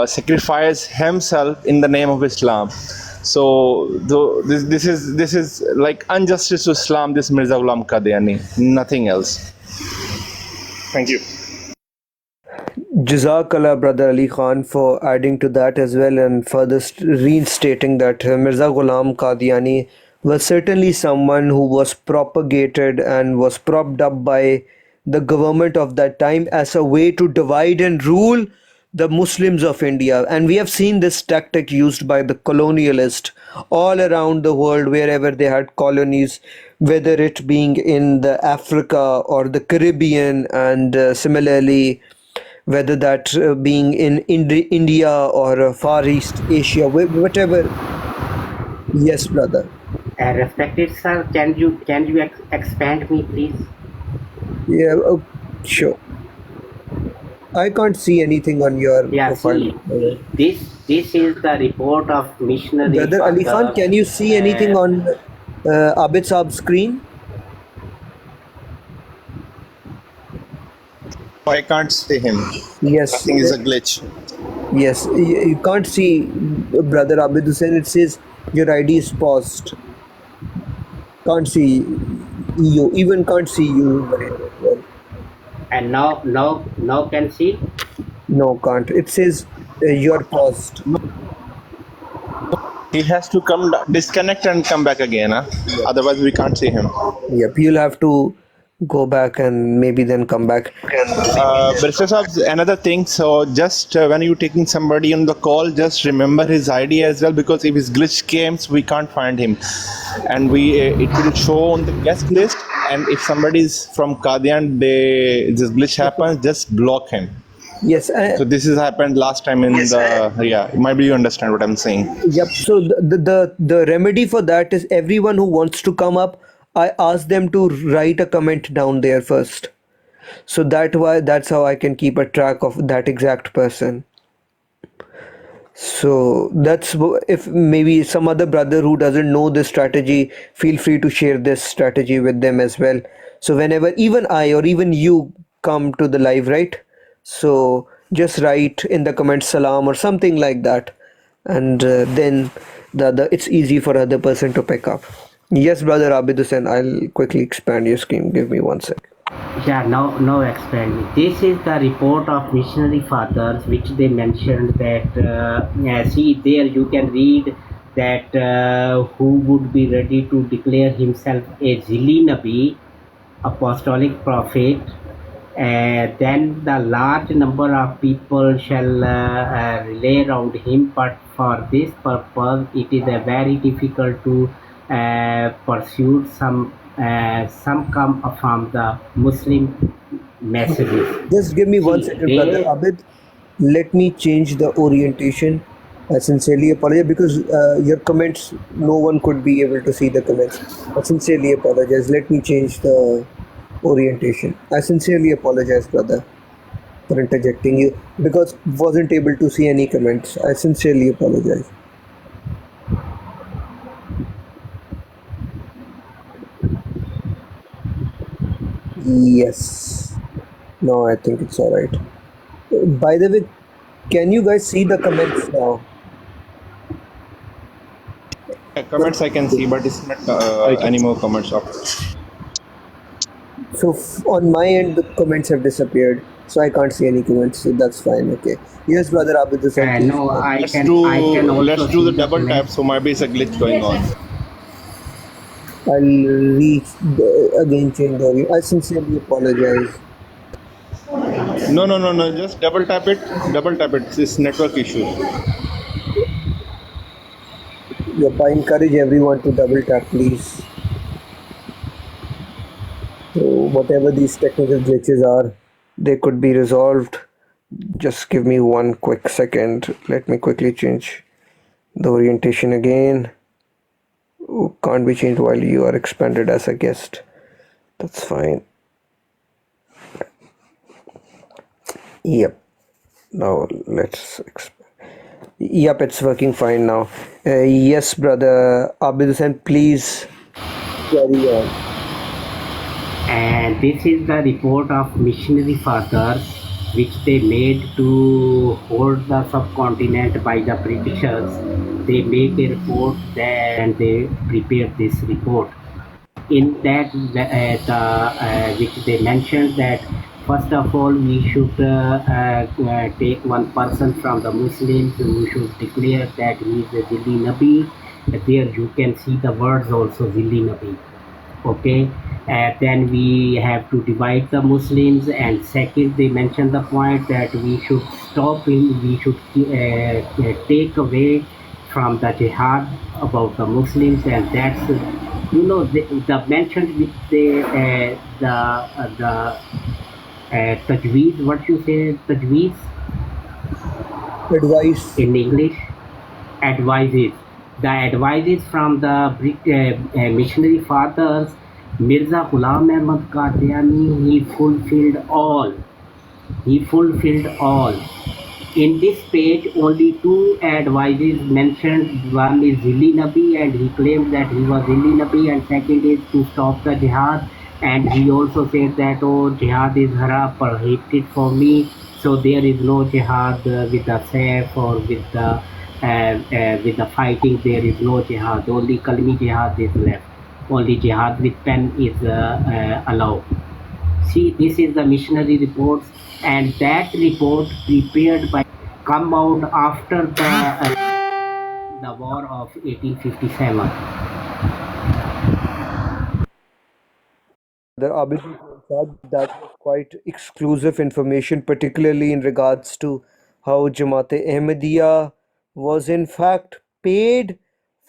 sacrifice himself in the name of Islam. So this is like injustice to Islam. This Mirza Ghulam Qadiani, nothing else. Thank you. Jazakallah, brother Ali Khan, for adding to that as well and further reinstating that Mirza Ghulam Qadiani was certainly someone who was propagated and was propped up by the government of that time as a way to divide and rule the Muslims of India. And we have seen this tactic used by the colonialists all around the world, wherever they had colonies, whether it being in the Africa or the Caribbean, and similarly whether that being in India or Far East Asia, whatever. Yes, brother. Respected sir, can you expand me, please? Yeah, sure. I can't see anything on your profile. See, this is the report of missionaries. Brother Ali Khan, can you see anything on Abid Saab's screen? I can't see him. Yes. I think it's a glitch. Yes, you can't see brother Abid Hussain. It says your ID is paused. Can't see you. Even can't see you very well. And now can see? No, can't. It says you're paused. He has to disconnect and come back again. Huh? Yep. Otherwise, we can't see him. Yep. You'll have to go back and maybe then come back. Barrister Saab, another thing. So just when you're taking somebody on the call, just remember his ID as well, because if his glitch comes, we can't find him, and it will show on the guest list. And if somebody is from Qadian, this glitch happens, just block him. Yes. So this has happened last time in maybe you understand what I'm saying. Yep. So the remedy for that is everyone who wants to come up, I ask them to write a comment down there first. So that's how I can keep a track of that exact person. So if maybe some other brother who doesn't know this strategy, feel free to share this strategy with them as well. So whenever even I or even you come to the live, right? So just write in the comments salam or something like that, and then it's easy for other person to pick up. Yes, brother Abid Hussain, I'll quickly expand your screen. Give me 1 sec. Yeah, no expanding. This is the report of missionary fathers, which they mentioned that, see there you can read that who would be ready to declare himself a Zili Nabi, apostolic prophet, then the large number of people shall relay around him, but for this purpose it is very difficult to pursue some come from the Muslim messages. Just give me 1 second, brother Abid. Let me change the orientation. I sincerely apologize because your comments, no one could be able to see the comments. I sincerely apologize. Let me change the orientation. I sincerely apologize, brother, for interjecting you because wasn't able to see any comments. I sincerely apologize. Yes. No, I think it's all right. By the way, can you guys see the comments now? Comments I can see, but it's not any more comments up. So on my end, the comments have disappeared, so I can't see any comments. So that's fine. Okay. Yes, brother Abid Hussain. No, I can Let's also do the see double tap. comments. So maybe it's a glitch going on. I'll again change the audio. I sincerely apologize. No. Just double tap it. Double tap it. It's network issue. Yep, I encourage everyone to double tap, please. So whatever these technical glitches are, they could be resolved. Just give me 1 quick second. Let me quickly change the orientation again. Oh, can't be changed while you are expanded as a guest. That's fine. Yep. Now let's expand. Yep, it's working fine now. Yes, brother Abid Hussain, please carry on. And this is the report of missionary fathers which they made to hold the subcontinent by the Britishers. They make a report and they prepare this report. In that, which they mentioned that first of all we should take one person from the Muslims who should declare that he is a Zili Nabi. There you can see the words also Zili Nabi. Okay, then we have to divide the Muslims, and second they mention the point that we should stop him, we should take away from the jihad about the Muslims, and that's the mentioned with the tajweez. What you say tajweez? Advice In English, advices. The advices from the missionary fathers, Mirza Ghulam Ahmad Qadiani, he fulfilled all. He fulfilled all. In this page, only 2 advices mentioned. One is Zili Nabi, and he claimed that he was Zili Nabi, and second is to stop the jihad. And he also said that, oh, jihad is haram, prohibited for me. So there is no jihad with the sayf or with the fighting. There is no jihad. Only kalmi jihad is left. Only jihad with pen is allowed. See, this is the missionary reports, and that report prepared by come out after the war of 1857. Brother Abid, that was quite exclusive information, particularly in regards to how Jamaat-e Ahmadiyya was in fact paid,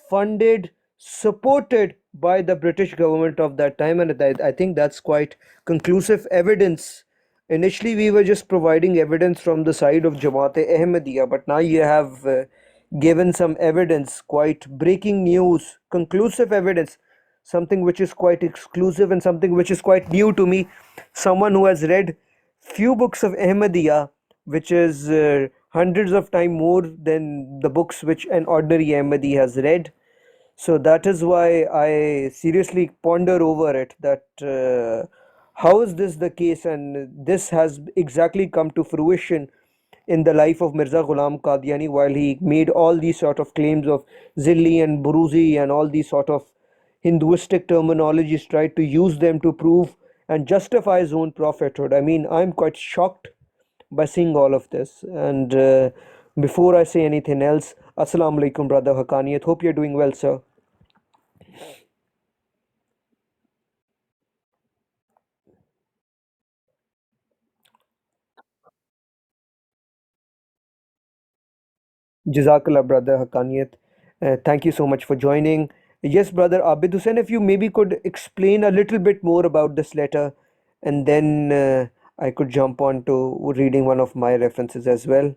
funded, supported by the British government of that time, and I think that's quite conclusive evidence. Initially, we were just providing evidence from the side of Jamaat-e Ahmadiyya, but now you have given some evidence, quite breaking news, conclusive evidence, something which is quite exclusive and something which is quite new to me. Someone who has read few books of Ahmadiyya, which is hundreds of times more than the books which an ordinary Ahmadi has read. So that is why I seriously ponder over it, that how is this the case, and this has exactly come to fruition in the life of Mirza Ghulam Qadiani, while he made all these sort of claims of Zilli and Buruzi and all these sort of Hinduistic terminologies, tried to use them to prove and justify his own prophethood. I mean, I'm quite shocked by seeing all of this. And before I say anything else, Assalamu alaikum, Brother Haqqaniyat. Hope you're doing well, sir. Jazakallah, Brother Haqqaniyat. Thank you so much for joining. Yes, Brother Abid Hussain, if you maybe could explain a little bit more about this letter, and then I could jump on to reading one of my references as well.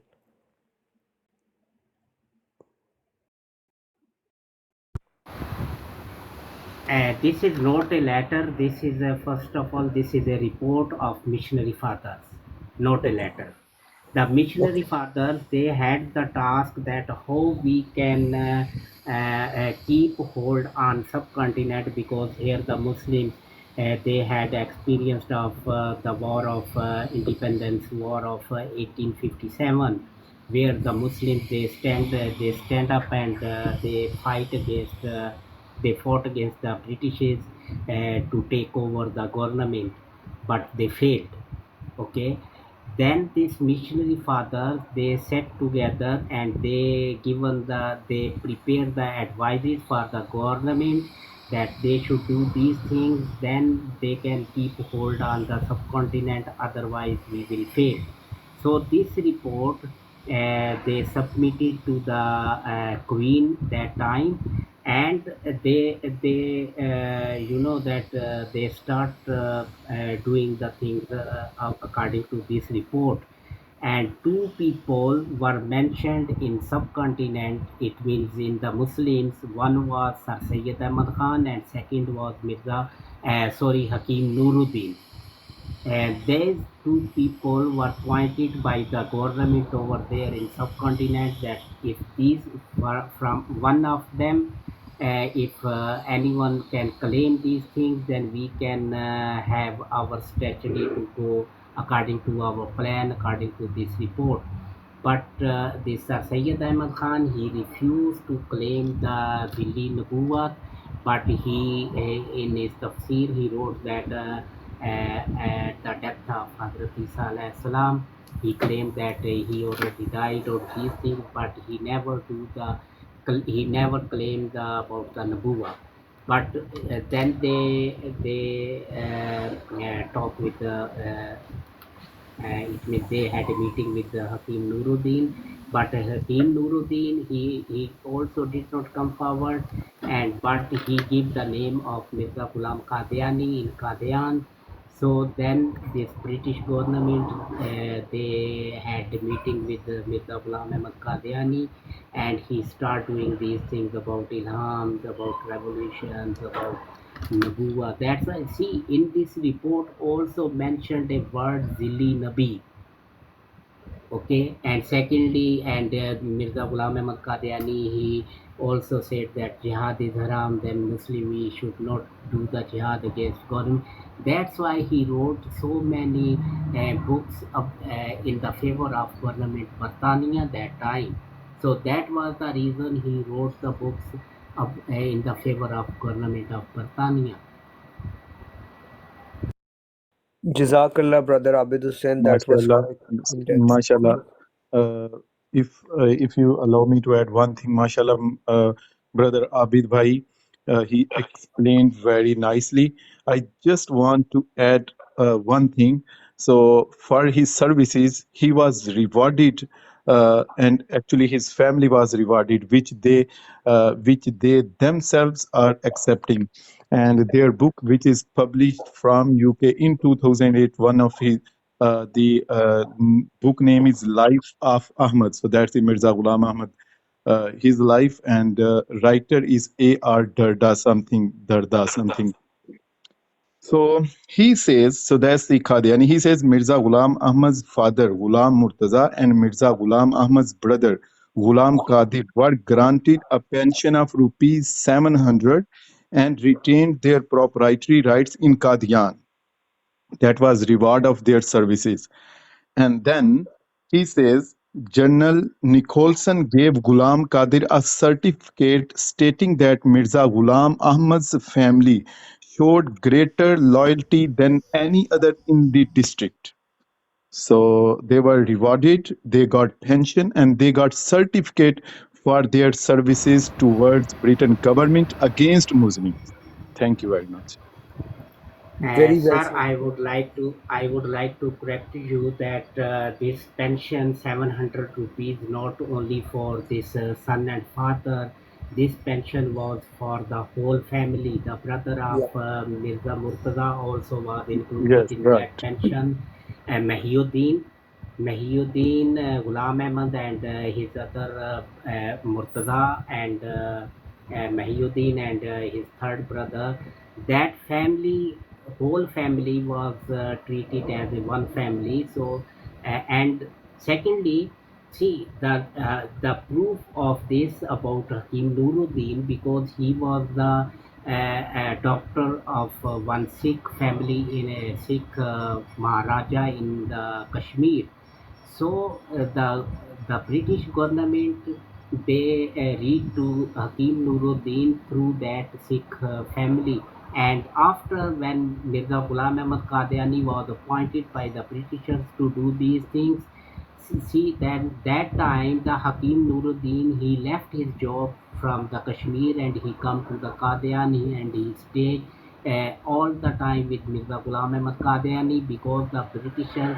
This is not a letter. This is first of all, this is a report of missionary fathers, not a letter. The missionary fathers, they had the task that how we can keep hold on subcontinent, because here the Muslims, they had experienced of the war of independence, war of 1857, where the Muslims, they stand up and they fight against. They fought against the Britishes to take over the government, but they failed. Okay, then these missionary fathers, they sat together and they prepared the advices for the government that they should do these things, then they can keep hold on the subcontinent, otherwise we will fail. So this report they submitted to the queen that time, and they you know that they start doing the things according to this report. And two people were mentioned in subcontinent, it means in the Muslims. One was Sir Sayyid Ahmad Khan, and second was Hakim Nuruddin. And these two people were appointed by the government over there in subcontinent, that if these were from one of them, if anyone can claim these things, then we can have our strategy to go according to our plan, according to this report. But this Sayyid Ahmad Khan, he refused to claim the Billi Nubuwat, but he, in his tafsir, he wrote that at the death of Hazrat Isa alayhi salam, he claimed that he already died or these things, but he never claimed about the Nubuwah. But then they talked with the it means they had a meeting with Hakim Nuruddin, but Hakim Nuruddin, he also did not come forward, but he gave the name of Mirza Ghulam Qadiani in Qadian. So then this British government, they had a meeting with Mirza Ghulam Ahmad Qadiani, and he started doing these things about ilhams, about revolutions, about Nubuwa. That's why, see, in this report also mentioned a word Zilli Nabi. Okay, and secondly, and Mirza Ghulam Ahmad Qadiani, he also said that jihad is haram, then Muslim, we should not do the jihad against government. That's why he wrote so many books in the favor of government Britannia that time. So that was the reason he wrote the books in the favor of government of Britannia. Jazakallah, Brother Abid Hussain. That was MashaAllah. quite in depth. MashaAllah. Uh, if you allow me to add one thing, mashallah, brother Abid Bhai, he explained very nicely. I just want to add one thing. So for his services, he was rewarded, and actually his family was rewarded, which they themselves are accepting. And their book, which is published from UK in 2008, one of his book name is Life of Ahmad. So that's the Mirza Ghulam Ahmad, his life, and writer is A.R. Darda something. So he says, so that's the Qadiani. He says Mirza Ghulam Ahmad's father, Ghulam Murtaza, and Mirza Ghulam Ahmad's brother, Ghulam Qadir, were granted a pension of rupees 700 and retained their proprietary rights in Qadian. That was reward of their services. And then he says General Nicholson gave Ghulam Qadir a certificate stating that Mirza Ghulam Ahmad's family showed greater loyalty than any other in the district. So they were rewarded, they got pension, and they got certificate for their services towards Britain government against Muslims. Thank you very much. Very well Sir, said. I would like to correct you that this pension 700 rupees not only for this son and father. This pension was for the whole family. The brother Yeah. of Mirza Murtaza also was included Yes, in right. that pension. Mahiuddin Ghulam Ahmad and his other Murtaza and Mahiuddin and his third brother. That family, whole family was treated as a one family. So, and secondly, see the proof of this about Hakim Nuruddin, because he was the doctor of one Sikh family in a Sikh Maharaja in the Kashmir. So the British government, they read to Hakim Nuruddin through that Sikh family. And after when Mirza Ghulam Ahmad Qadiani was appointed by the Britishers to do these things, see that time the Hakim Nuruddin, he left his job from the Kashmir and he come to the Qadiani and he stayed all the time with Mirza Ghulam Ahmad Qadiani, because the Britishers,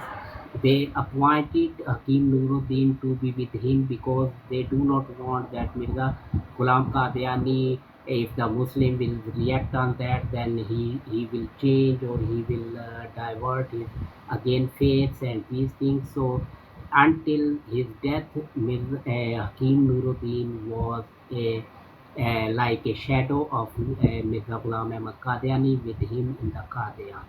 they appointed Hakim Nuruddin to be with him because they do not want that Mirza Ghulam Qadiani, if the Muslim will react on that, then he will change or he will divert his again faiths and these things. So until his death, Hakim Nuruddin was like a shadow of Mirza Ghulam Ahmad Qadiani with him in the Qadian.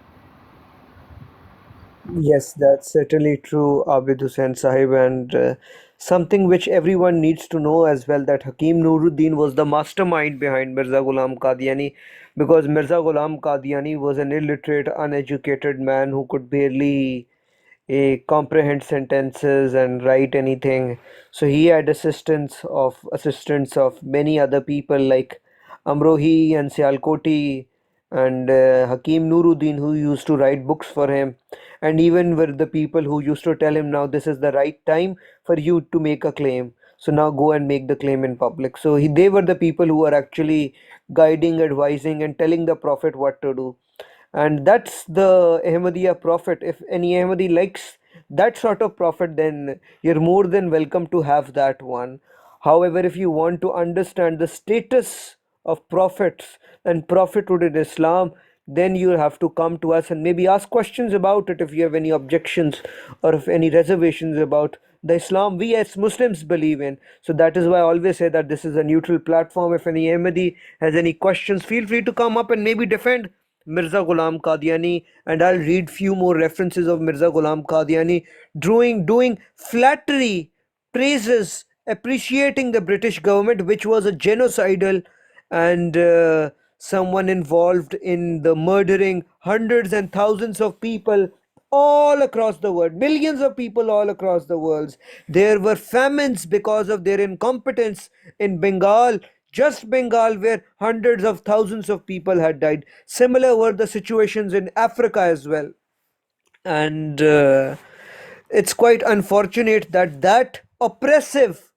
Yes, that's certainly true, Abid Hussain Sahib, and something which everyone needs to know as well, that Hakim Nuruddin was the mastermind behind Mirza Ghulam Qadiani, because Mirza Ghulam Qadiani was an illiterate, uneducated man who could barely comprehend sentences and write anything. So he had assistants of many other people like Amrohi and Sialkoti and Hakim Nuruddin, who used to write books for him, and even were the people who used to tell him, now this is the right time for you to make a claim. So now go and make the claim in public. So they were the people who were actually guiding, advising, and telling the Prophet what to do. And that's the Ahmadiyya Prophet. If any Ahmadi likes that sort of Prophet, then you're more than welcome to have that one. However, if you want to understand the status of prophets and prophethood in Islam, then you have to come to us and maybe ask questions about it if you have any objections or if any reservations about the Islam we as Muslims believe in. So that is why I always say that this is a neutral platform. If any Ahmadi has any questions, feel free to come up and maybe defend Mirza Ghulam Qadiani, and I'll read few more references of Mirza Ghulam Qadiani doing flattery, praises, appreciating the British government, which was a genocidal and someone involved in the murdering hundreds and thousands of people all across the world, millions of people all across the world. There were famines because of their incompetence in Bengal, just Bengal, where hundreds of thousands of people had died. Similar were the situations in Africa as well. And it's quite unfortunate that that oppressive,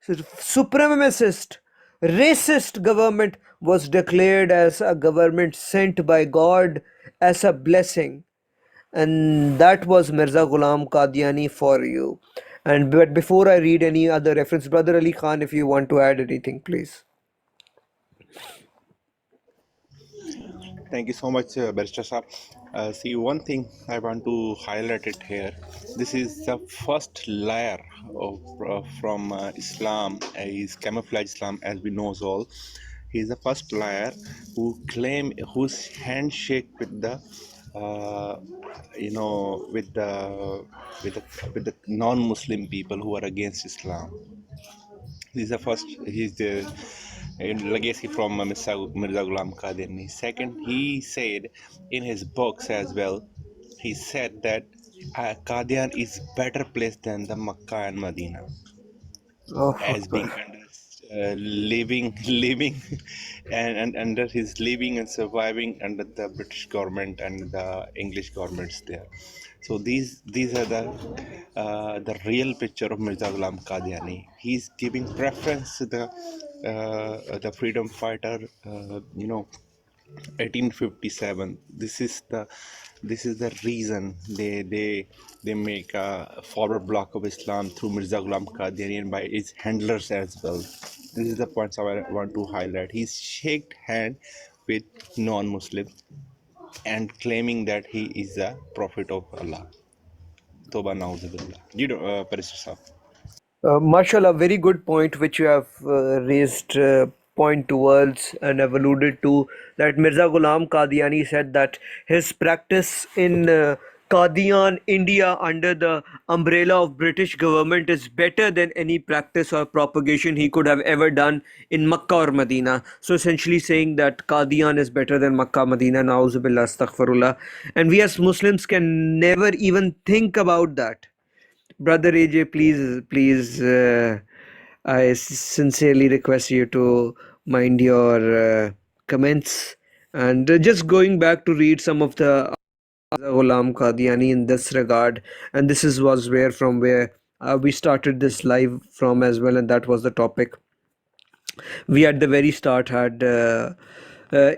supremacist, racist government was declared as a government sent by God as a blessing. And that was Mirza Ghulam Qadiani for you. But before I read any other reference, Brother Ali Khan, if you want to add anything, please. Thank you so much, Barrister Saab. See, one thing I want to highlight it here. This is the first liar from Islam. Is camouflage Islam, as we know all. He is the first liar whose handshake with the, with the non-Muslim people who are against Islam. He's the first. He's the legacy from Mirza Ghulam Qadiani. Second, he said in his books as well, he said that Qadian is better placed than the Makkah and Medina, Oh, as being under living and under his living and surviving under the British government and the English governments there. So these are the real picture of Mirza Ghulam Qadiani. He's giving preference to the freedom fighter, 1857. This is the reason they make a forward block of Islam through Mirza Ghulam Qadiani and by his handlers as well. This is the points I want to highlight. He's shaked hand with non-Muslims and claiming that he is a prophet of Allah. Toba na'uzubillah. Barrister Saab. Mashallah, very good point which you have raised point towards and have alluded to, that Mirza Ghulam Qadiani said that his practice in Qadian, India, under the umbrella of British government is better than any practice or propagation he could have ever done in Makkah or Medina. So essentially saying that Qadian is better than Makkah, Medina, na'uzubillah, astaghfirullah. And we as Muslims can never even think about that. Brother AJ, please, I sincerely request you to mind your comments. And just going back to read some of the Ghulam Qadiani in this regard, and this was from where we started this live from as well, and that was the topic we at the very start had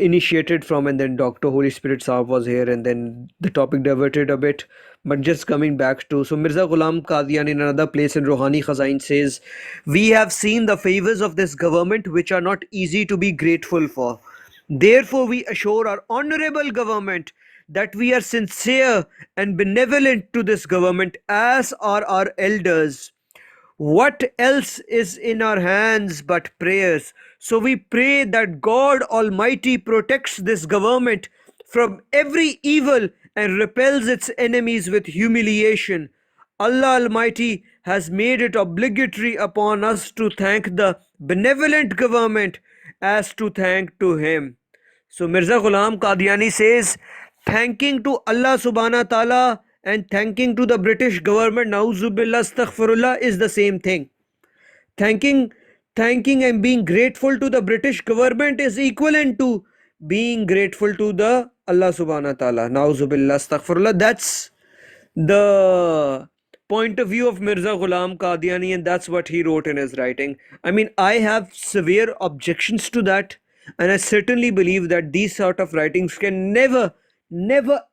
initiated from, and then Dr. Holy Spirit Saab was here, and then the topic diverted a bit. But just coming back to, so Mirza Ghulam Qadiani in another place in Rohani Khazain says, we have seen the favors of this government which are not easy to be grateful for. Therefore, we assure our honorable government that we are sincere and benevolent to this government, as are our elders. What else is in our hands but prayers? So we pray that God Almighty protects this government from every evil and repels its enemies with humiliation. Allah Almighty has made it obligatory upon us to thank the benevolent government as to thank to Him. So Mirza Ghulam Qadiani says, thanking to Allah subhanahu wa ta'ala and thanking to the British government, na'uzubillah, astaghfirullah, is the same thing. Thanking and being grateful to the British government is equivalent to being grateful to the Allah subhanahu wa ta'ala, na'uzubillah, astaghfirullah. That's the point of view of Mirza Ghulam Qadiani, and that's what he wrote in his writing. I mean, I have severe objections to that, and I certainly believe that these sort of writings can never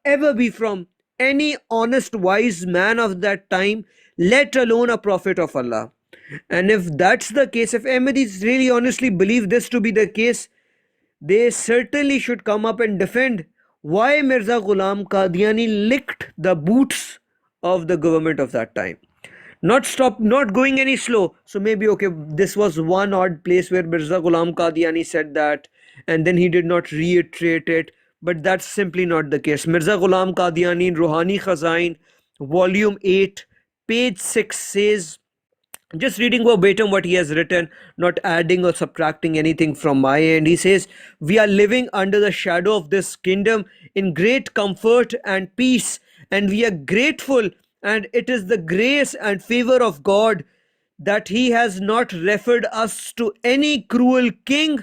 ever be from any honest wise man of that time, let alone a prophet of Allah. And if that's the case, if Ahmadis really honestly believe this to be the case, they certainly should come up and defend why Mirza Ghulam Qadiani licked the boots of the government of that time. Not going any slow. So maybe, okay, this was one odd place where Mirza Ghulam Qadiani said that, and then he did not reiterate it. But that's simply not the case. Mirza Ghulam Qadiani in Rohani Khazain, volume 8, page 6 says, just reading verbatim what he has written, not adding or subtracting anything from my end. He says, we are living under the shadow of this kingdom in great comfort and peace, and we are grateful, and it is the grace and favor of God that He has not referred us to any cruel king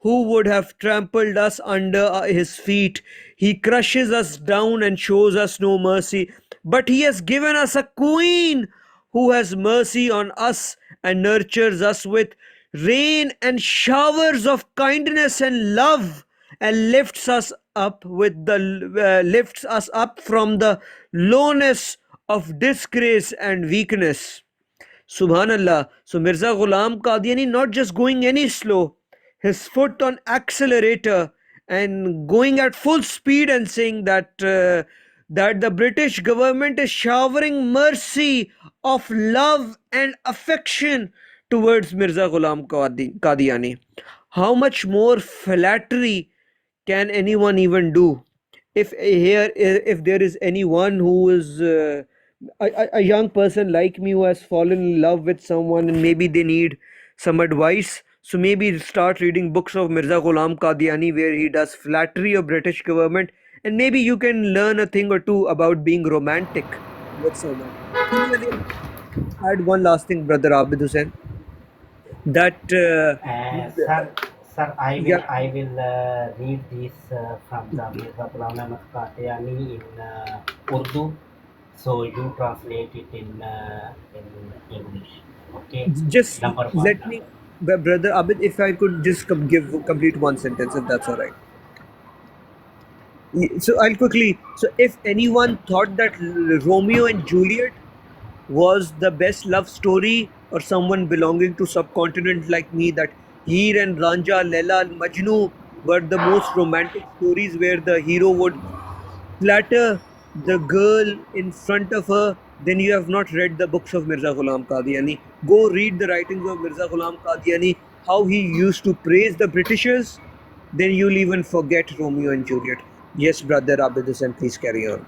who would have trampled us under His feet. He crushes us down and shows us no mercy. But He has given us a queen who has mercy on us and nurtures us with rain and showers of kindness and love, and lifts us up from the lowness of disgrace and weakness. Subhanallah. So Mirza Ghulam Qadiani not just going any slow, his foot on accelerator and going at full speed and saying that the British government is showering mercy of love and affection towards Mirza Ghulam Qadiani. How much more flattery can anyone even do? If there is anyone who is a young person like me who has fallen in love with someone and maybe they need some advice, so maybe start reading books of Mirza Ghulam Qadiani where he does flattery of British government, and maybe you can learn a thing or two about being romantic with someone. Similarly, I had one last thing, brother Abid Hussain, that Sir, sir, yeah. I will read this from the Mirza Ghulam Ahmad Qadiani in Urdu. So you translate it in English. Okay. Just Number one. let me, brother Abid, if I could just complete one sentence, if that's all right. So I'll quickly. So if anyone thought that Romeo and Juliet was the best love story, or someone belonging to subcontinent like me, that Heer and Ranja, Laila and Majnu were the most romantic stories where the hero would flatter the girl in front of her, then you have not read the books of Mirza Ghulam Qadiani. Go read the writings of Mirza Ghulam Qadiani, how he used to praise the Britishers, then you'll even forget Romeo and Juliet. Yes, brother Abid Hussain, please carry on.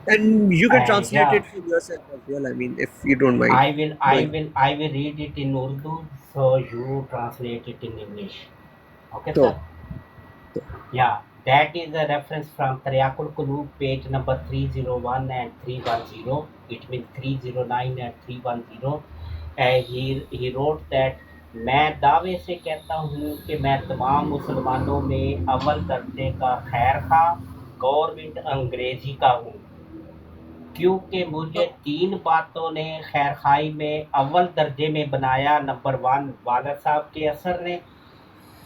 And you can translate Yeah, it for yourself as well, I mean, if you don't mind. I will read it in Urdu. So you translate it in English. Okay, sir. So, Yeah, that is a reference from Taryakul Qulub, page number 301 and 310. It means 309 and 310. He wrote that मैं दावे से कहता हूँ कि मैं तमाम मुसलमानों में अव्वल दर्जे का खैर खा गवर्नमेंट अंग्रेजी का हूँ, क्योंकि मुझे तीन बातों ने खैर खाई में अव्वल दर्जे में बनाया। नंबर वन, वालद साहब के असर ने,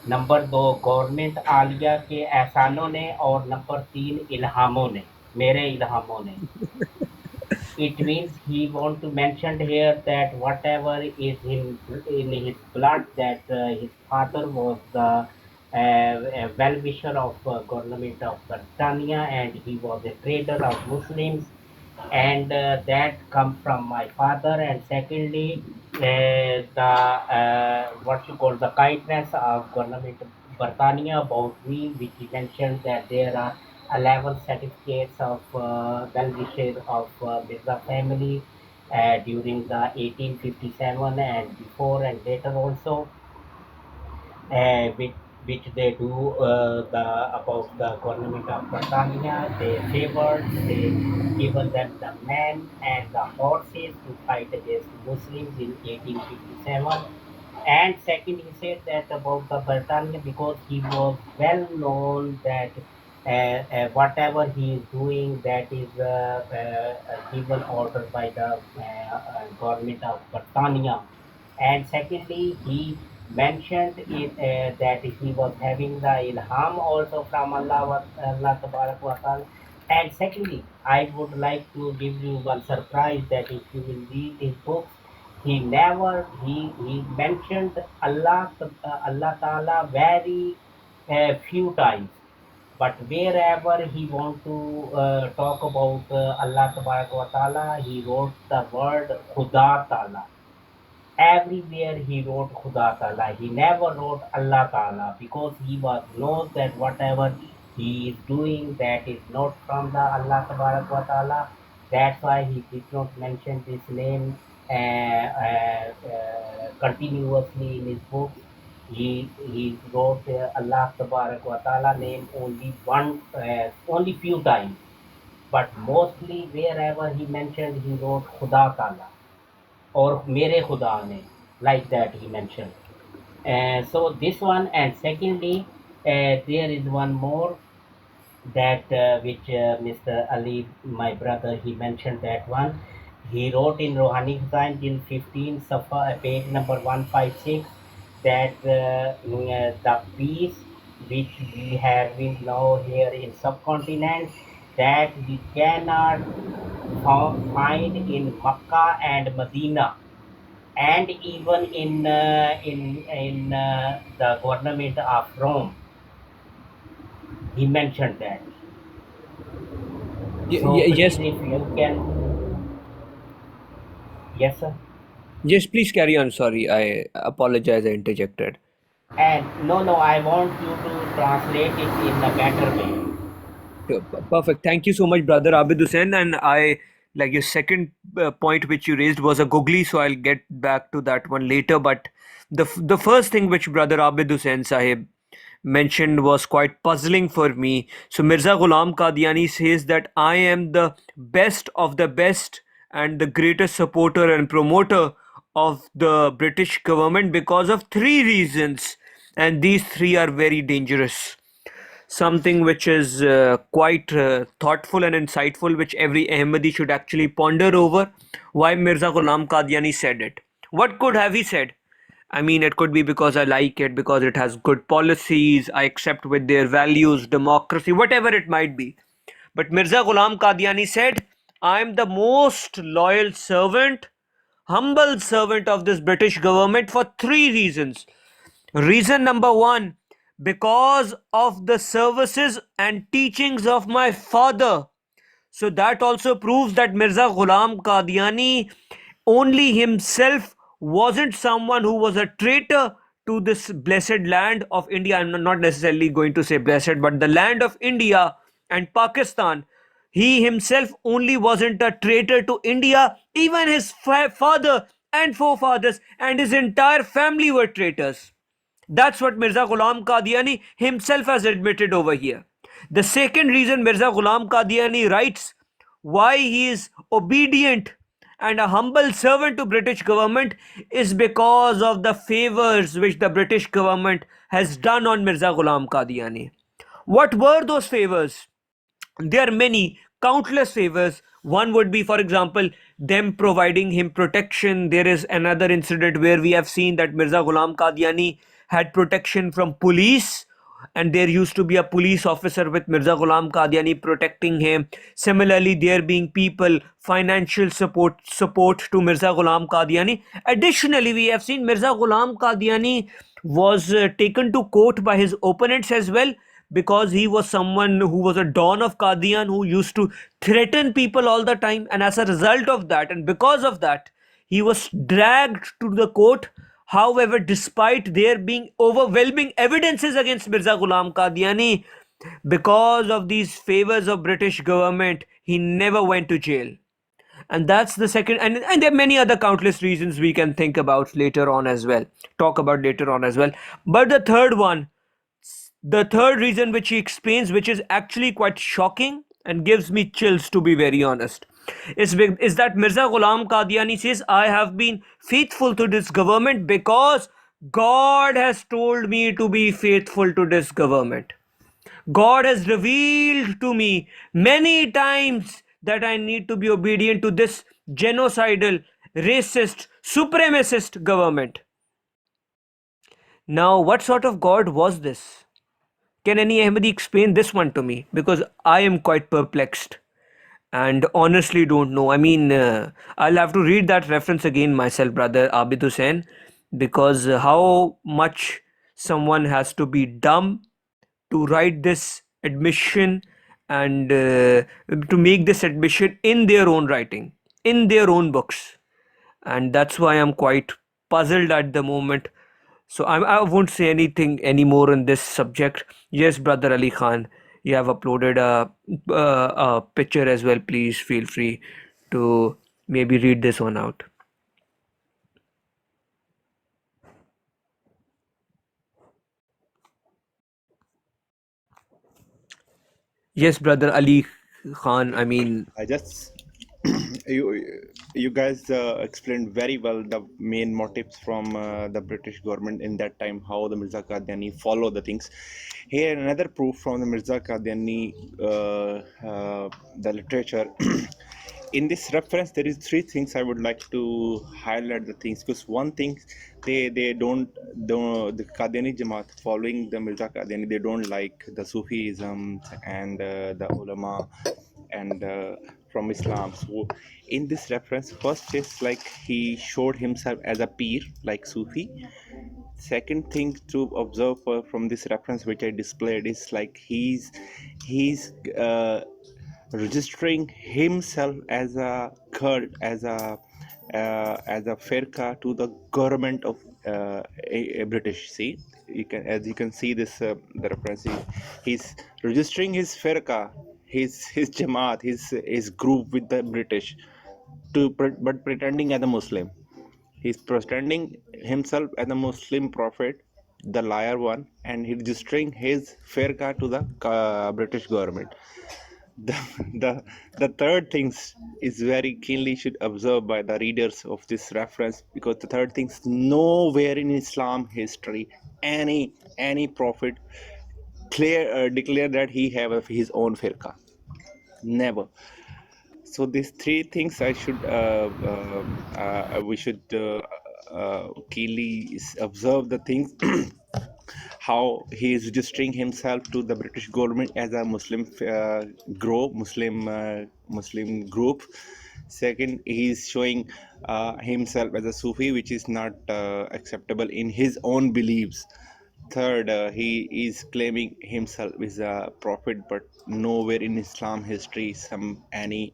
नंबर दो, गवर्नमेंट आलिया के एहसानों ने, और नंबर तीन, इल्हामों ने, मेरे इल्हामों ने। It means he want to mention here that whatever is in his blood, that his father was the well-wisher of government of Britannia, and he was a trader of Muslims, and that comes from my father. And secondly, the what you call the kindness of government of Britannia about me, which he mentioned that there are 11 certificates of well-wishes of Mirza family during the 1857 and before and later also, uh, which, which they do about the government of Britannia. They favored, they given them the men and the horses to fight against Muslims in 1857. And second, he said that about the Britannia, because he was well known that whatever he is doing, that is given order by the government of Britannia. And secondly, he mentioned that he was having the ilham also from Allah Tabarak wa Ta'ala. And secondly, I would like to give you one surprise, that if you will read his books, he mentioned Allah Ta'ala very few times, but wherever he want to talk about Allah Tabarak wa Ta'ala, he wrote the word Khuda Ta'ala. Everywhere he wrote Khuda Ta'ala. He never wrote Allah Ta'ala, because he was knows that whatever he is doing, that is not from the Allah Tabarak wa Ta'ala. That's why he did not mention this name continuously in his books. He wrote Allah Tabarak wa Ta'ala name only few times, but mostly wherever he mentioned, he wrote Khuda Ta'ala or Mere Khuda ne, like that he mentioned. So this one, and secondly, there is one more, that which Mr. Ali, my brother, he mentioned that one. He wrote in Rohani Hussain in 15 Safa, page number 156, that the peace which we have been now here in subcontinent, that we cannot find in Makkah and Medina, and even in the government of Rome. He mentioned that. So please, Yes, if you can, yes, sir. yes, please carry on. Sorry, I apologize, I interjected. And no, I want you to translate it in a better way. Perfect. Thank you so much, brother Abid Hussain. And I like your second point which you raised was a googly, so I'll get back to that one later. But the first thing which brother Abid Hussain Sahib mentioned was quite puzzling for me. So Mirza Ghulam Qadiani says that I am the best of the best and the greatest supporter and promoter of the British government because of three reasons, and these three are very dangerous. Something which is quite thoughtful and insightful, which every Ahmadi should actually ponder over. Why Mirza Ghulam Qadiani said it? What could have he said? I mean, it could be because I like it, because it has good policies, I accept with their values, democracy, whatever it might be. But Mirza Ghulam Qadiani said, I am the most loyal servant, humble servant of this British government for three reasons. Reason number one, because of the services and teachings of my father. So that also proves that Mirza Ghulam Qadiani only himself wasn't someone who was a traitor to this blessed land of India. I'm not necessarily going to say blessed, but the land of India and Pakistan. He himself only wasn't a traitor to India, even his father and forefathers and his entire family were traitors. That's what Mirza Ghulam Qadiani himself has admitted over here. The second reason Mirza Ghulam Qadiani writes why he is obedient and a humble servant to British government is because of the favors which the British government has done on Mirza Ghulam Qadiani. What were those favors? There are many, countless favors. One would be, for example, them providing him protection. There is another incident where we have seen that Mirza Ghulam Qadiani had protection from police, and there used to be a police officer with Mirza Ghulam Qadiani protecting him. Similarly, there being people financial support to Mirza Ghulam Qadiani. Additionally, we have seen Mirza Ghulam Qadiani was taken to court by his opponents as well, because he was someone who was a don of Qadian who used to threaten people all the time, and as a result of that and because of that he was dragged to the court. However, despite there being overwhelming evidences against Mirza Ghulam Qadiani, because of these favors of British government, he never went to jail. And that's the second, and there are many other countless reasons we can think about later on as well, talk about later on as well. But the third reason which he explains, which is actually quite shocking and gives me chills to be very honest, is that Mirza Ghulam Qadiani says, I have been faithful to this government because God has told me to be faithful to this government. God has revealed to me many times that I need to be obedient to this genocidal, racist, supremacist government. Now, what sort of God was this? Can any Ahmadi explain this one to me? Because I am quite perplexed and honestly don't know. I mean, I'll have to read that reference again myself, brother Abid Hussain, because how much someone has to be dumb to write this admission and to make this admission in their own writing, in their own books. And that's why I'm quite puzzled at the moment. So I won't say anything anymore on this subject. Yes, brother Ali Khan, you have uploaded a picture as well. Please feel free to maybe read this one out. Yes, brother Ali Khan. I mean, I just you guys explained very well the main motives from the British government in that time, how the Mirza Qadiani follow the things. Here another proof from the Mirza Qadiani, the literature. in this reference there is three things I would like to highlight the things, because one thing, they don't the Qadiani Jamaat following the Mirza Qadiani, they don't like the Sufism and the ulama and from Islam. So in this reference, first is like he showed himself as a peer like Sufi. Second thing to observe from this reference which I displayed is like he's registering himself as a cult, as a firqa to the government of British. See, you can, as you can see this the reference. He's registering his firqa, his jamaat, his group with the British, but pretending as a Muslim. He's pretending himself as a Muslim prophet, the liar one, and he's registering his firqa to the British government. The, the third things is very keenly should observe by the readers of this reference, because the third things, nowhere in Islam history any prophet declare that he have his own firqa. Never. So these three things I should we should keenly observe the things how he is registering himself to the British government as a Muslim Muslim group. Second, he is showing himself as a Sufi, which is not acceptable in his own beliefs. Third, he is claiming himself is a prophet, but nowhere in Islam history any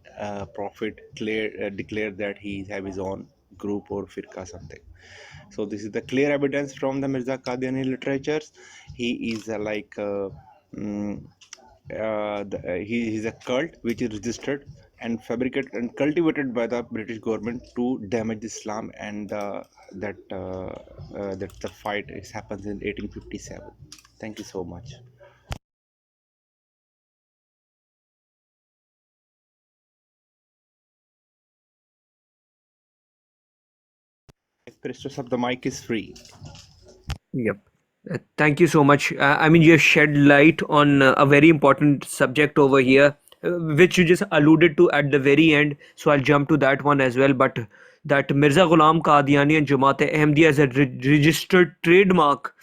prophet declared that he have his own group or firqa something. So this is the clear evidence from the Mirza Qadiani literatures. He is he is a cult which is registered and fabricated and cultivated by the British government to damage Islam, and that the fight happens in 1857. Thank you so much. Christos, the mic is free. Yep. Thank you so much. I mean, you have shed light on a very important subject over here, which you just alluded to at the very end. So I'll jump to that one as well. But that Mirza Ghulam Qadiani and Jamaat-e-Ahmadiyya is a registered trademark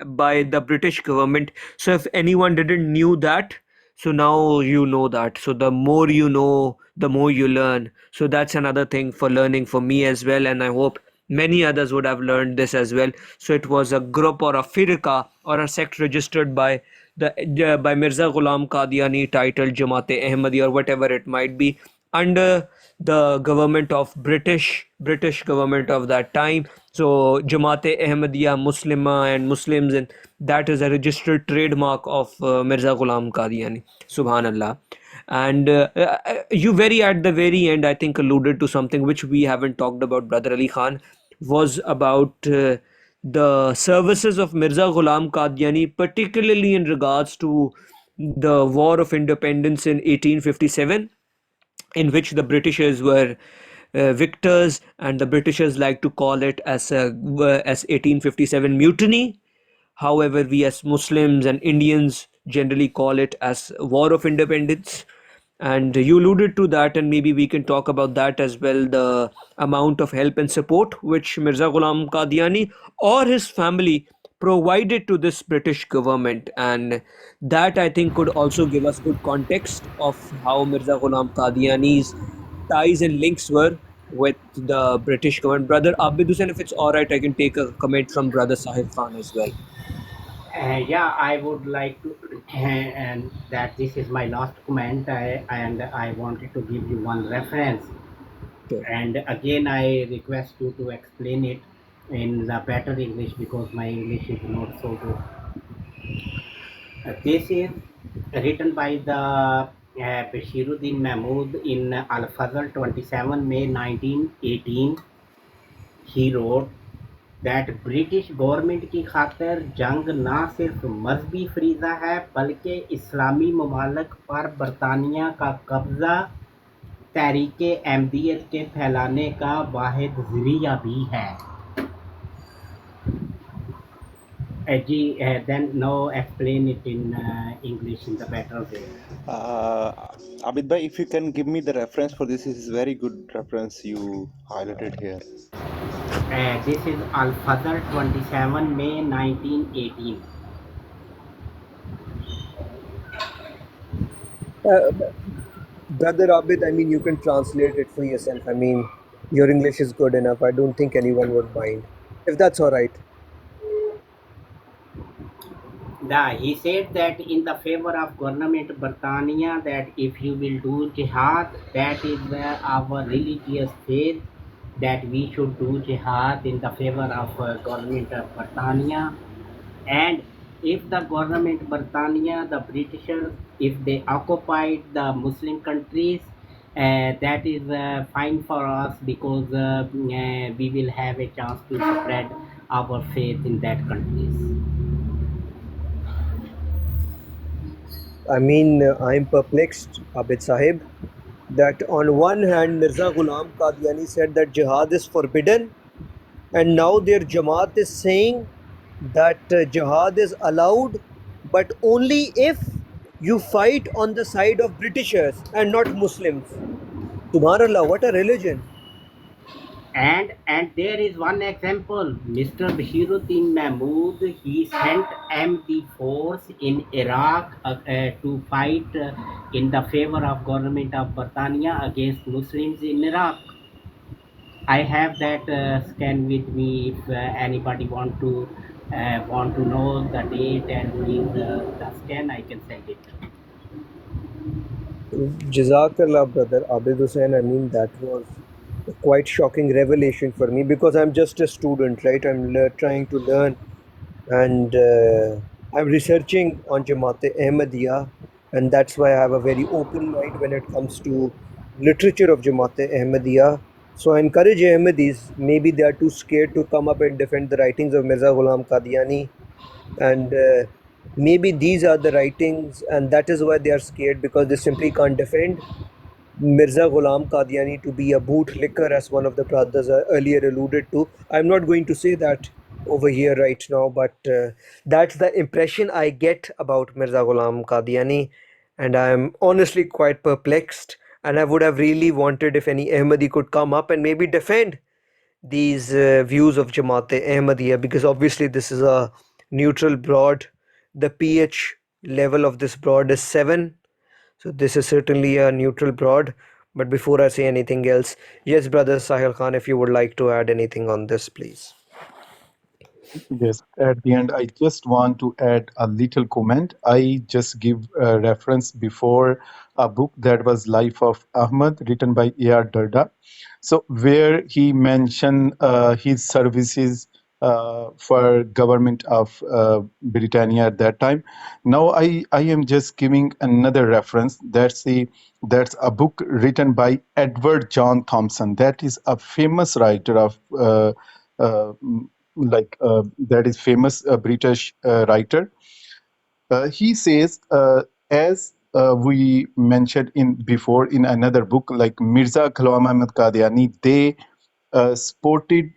by the British government. So if anyone didn't knew that, so now you know that. So the more you know, the more you learn. So that's another thing for learning for me as well. And I hope many others would have learned this as well. So it was a group or a firqa or a sect registered by by Mirza Ghulam Qadiani, titled Jamaat-e-Ahmadiyya or whatever it might be, under the government of British government of that time. So Jamaat-e-Ahmadiyya, Muslima and Muslims, and that is a registered trademark of Mirza Ghulam Qadiani. Subhanallah. And you very at the very end, I think, alluded to something which we haven't talked about, Brother Ali Khan, was about the services of Mirza Ghulam Qadiani, particularly in regards to the War of Independence in 1857, in which the Britishers were victors, and the Britishers like to call it as 1857 mutiny. However, we as Muslims and Indians generally call it as War of Independence. And you alluded to that, and maybe we can talk about that as well, the amount of help and support which Mirza Ghulam Qadiani or his family provided to this British government. And that, I think, could also give us good context of how Mirza Ghulam Qadiani's ties and links were with the British government. Brother Abid Hussain, if it's all right, I can take a comment from Brother Sahib Khan as well. Yeah, I would like to, and that this is my last comment, and I wanted to give you one reference. Sure. And again, I request you to explain it in the better English, because my English is not so good. This is written by the Bashiruddin Mahmud in Al-Fazl, 27 May 1918. He wrote that British government की खातर जंग ना सिर्फ मजहबी फरीज़ा है, बल्कि इस्लामी ममालिक पर बरतानिया का कब्ज़ा तहरीक अहमदियत के फैलाने का वाहिद ज़रिया भी है. Then now explain it in English in the better way. Uh, Abid bhai, if you can give me the reference for this, is very good reference you highlighted here. This is Al Fadr 27 May 1918. Uh, Brother Abid, I mean, you can translate it for yourself. I mean, your English is good enough. I don't think anyone would mind. If that's all right. He said that in the favor of government Britannia, that if you will do jihad, that is our religious faith, that we should do jihad in the favor of government of Britannia. And if the government Britannia, the Britishers, if they occupied the Muslim countries, that is fine for us, because we will have a chance to spread our faith in that countries. I mean, I'm perplexed, Abid Sahib, that on one hand, Mirza Ghulam Qadiani said that jihad is forbidden, and now their Jamaat is saying that jihad is allowed, but only if you fight on the side of Britishers and not Muslims. Subhanallah, what a religion. And there is one example, Mr. Bashiruddin Mahmud, he sent MD force in Iraq to fight in the favor of government of Britannia against Muslims in Iraq. I have that scan with me. If anybody want to know the date and the scan, I can send it. Jazakallah, brother Abid Hussain. I mean, that was a quite shocking revelation for me, because I'm just a student, right? I'm trying to learn, and I'm researching on Jamaat Ahmadiyya, and that's why I have a very open mind when it comes to literature of Jamaat Ahmadiyya. So I encourage Ahmadis, maybe they are too scared to come up and defend the writings of Mirza Ghulam Qadiani, and maybe these are the writings, and that is why they are scared, because they simply can't defend Mirza Ghulam Qadiani to be a bootlicker, as one of the brothers earlier alluded to. I'm not going to say that over here right now, but that's the impression I get about Mirza Ghulam Qadiani, and I'm honestly quite perplexed. And I would have really wanted if any Ahmadi could come up and maybe defend these views of Jamaat Ahmadiyya, because obviously this is a neutral broad. The pH level of this broad is 7, so this is certainly a neutral broad. But before I say anything else, yes, brother Sahil Khan, if you would like to add anything on this, please. Yes, at the end, I just want to add a little comment. I just give a reference before a book that was Life of Ahmad, written by A.R. Darda. So where he mentioned his services for government of Britannia at that time. Now I am just giving another reference. That's a book written by Edward John Thompson. That is a famous writer of uh, that is famous British writer. He says, as we mentioned in before in another book, like Mirza Ghulam Ahmad Qadiani, they supported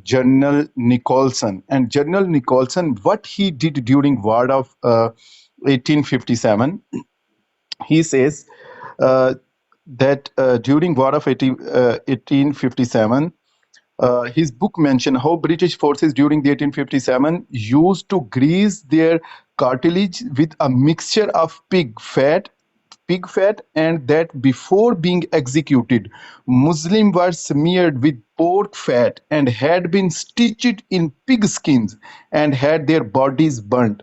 General Nicholson. And General Nicholson, what he did during War of 1857, he says that during War of 1857, his book mentioned how British forces during the 1857 used to grease their cartilage with a mixture of pig fat, and that before being executed, Muslims were smeared with pork fat and had been stitched in pig skins and had their bodies burnt.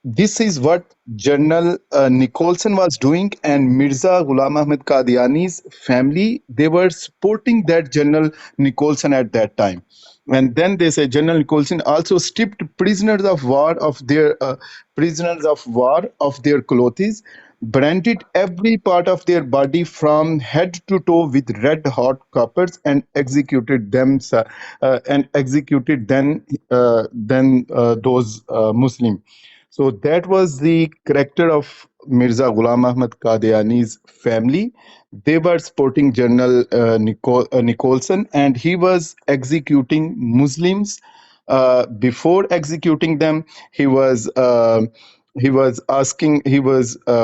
This is what General Nicholson was doing, and Mirza Ghulam Ahmad Qadiani's family, they were supporting that General Nicholson at that time. And then they say General Nicholson also stripped prisoners of war of their clothes, branded every part of their body from head to toe with red hot coppers, and executed them and executed then those Muslim. So that was the character of Mirza Ghulam Ahmad Qadiani's family. They were supporting General Nicholson, and he was executing Muslims before executing them, he was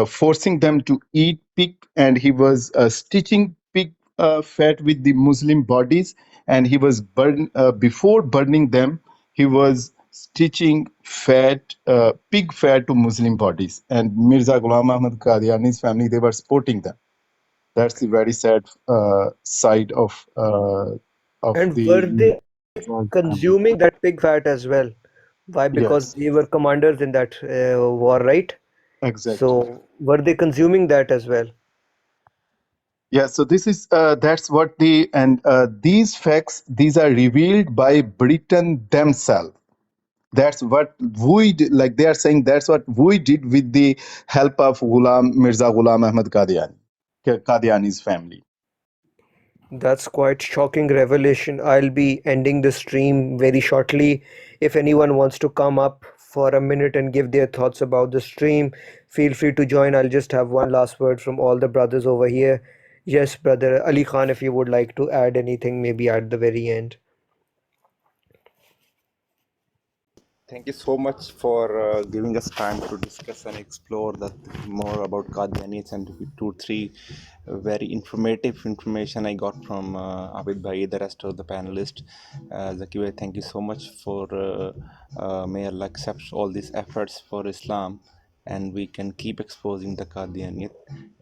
forcing them to eat pig, and he was stitching pig fat with the Muslim bodies, and he was before burning them, he was stitching pig fat to Muslim bodies, and Mirza Ghulam Ahmad Qadiani's family, they were supporting them. That's the very sad side of And were the they consuming that pig fat as well? Why? Because yes, they were commanders in that war, right? exactly. So were they consuming that as well? Yeah, so this is that's what these facts, these are revealed by Britain themselves. That's what we did, like they are saying that's what we did with the help of Mirza Ghulam Ahmad Qadiani's family. That's quite shocking revelation. I'll be ending the stream very shortly. If anyone wants to come up for a minute and give their thoughts about the stream, feel free to join. I'll just have one last word from all the brothers over here. Yes, brother Ali Khan, if you would like to add anything, maybe at the very end. Thank you so much for giving us time to discuss and explore that more about Qadianis, and two, three very informative information I got from Abid Bhai, the rest of the panelists. Zaki Bhai, thank you so much for may Allah accept all these efforts for Islam, and we can keep exposing the Qadianiyat,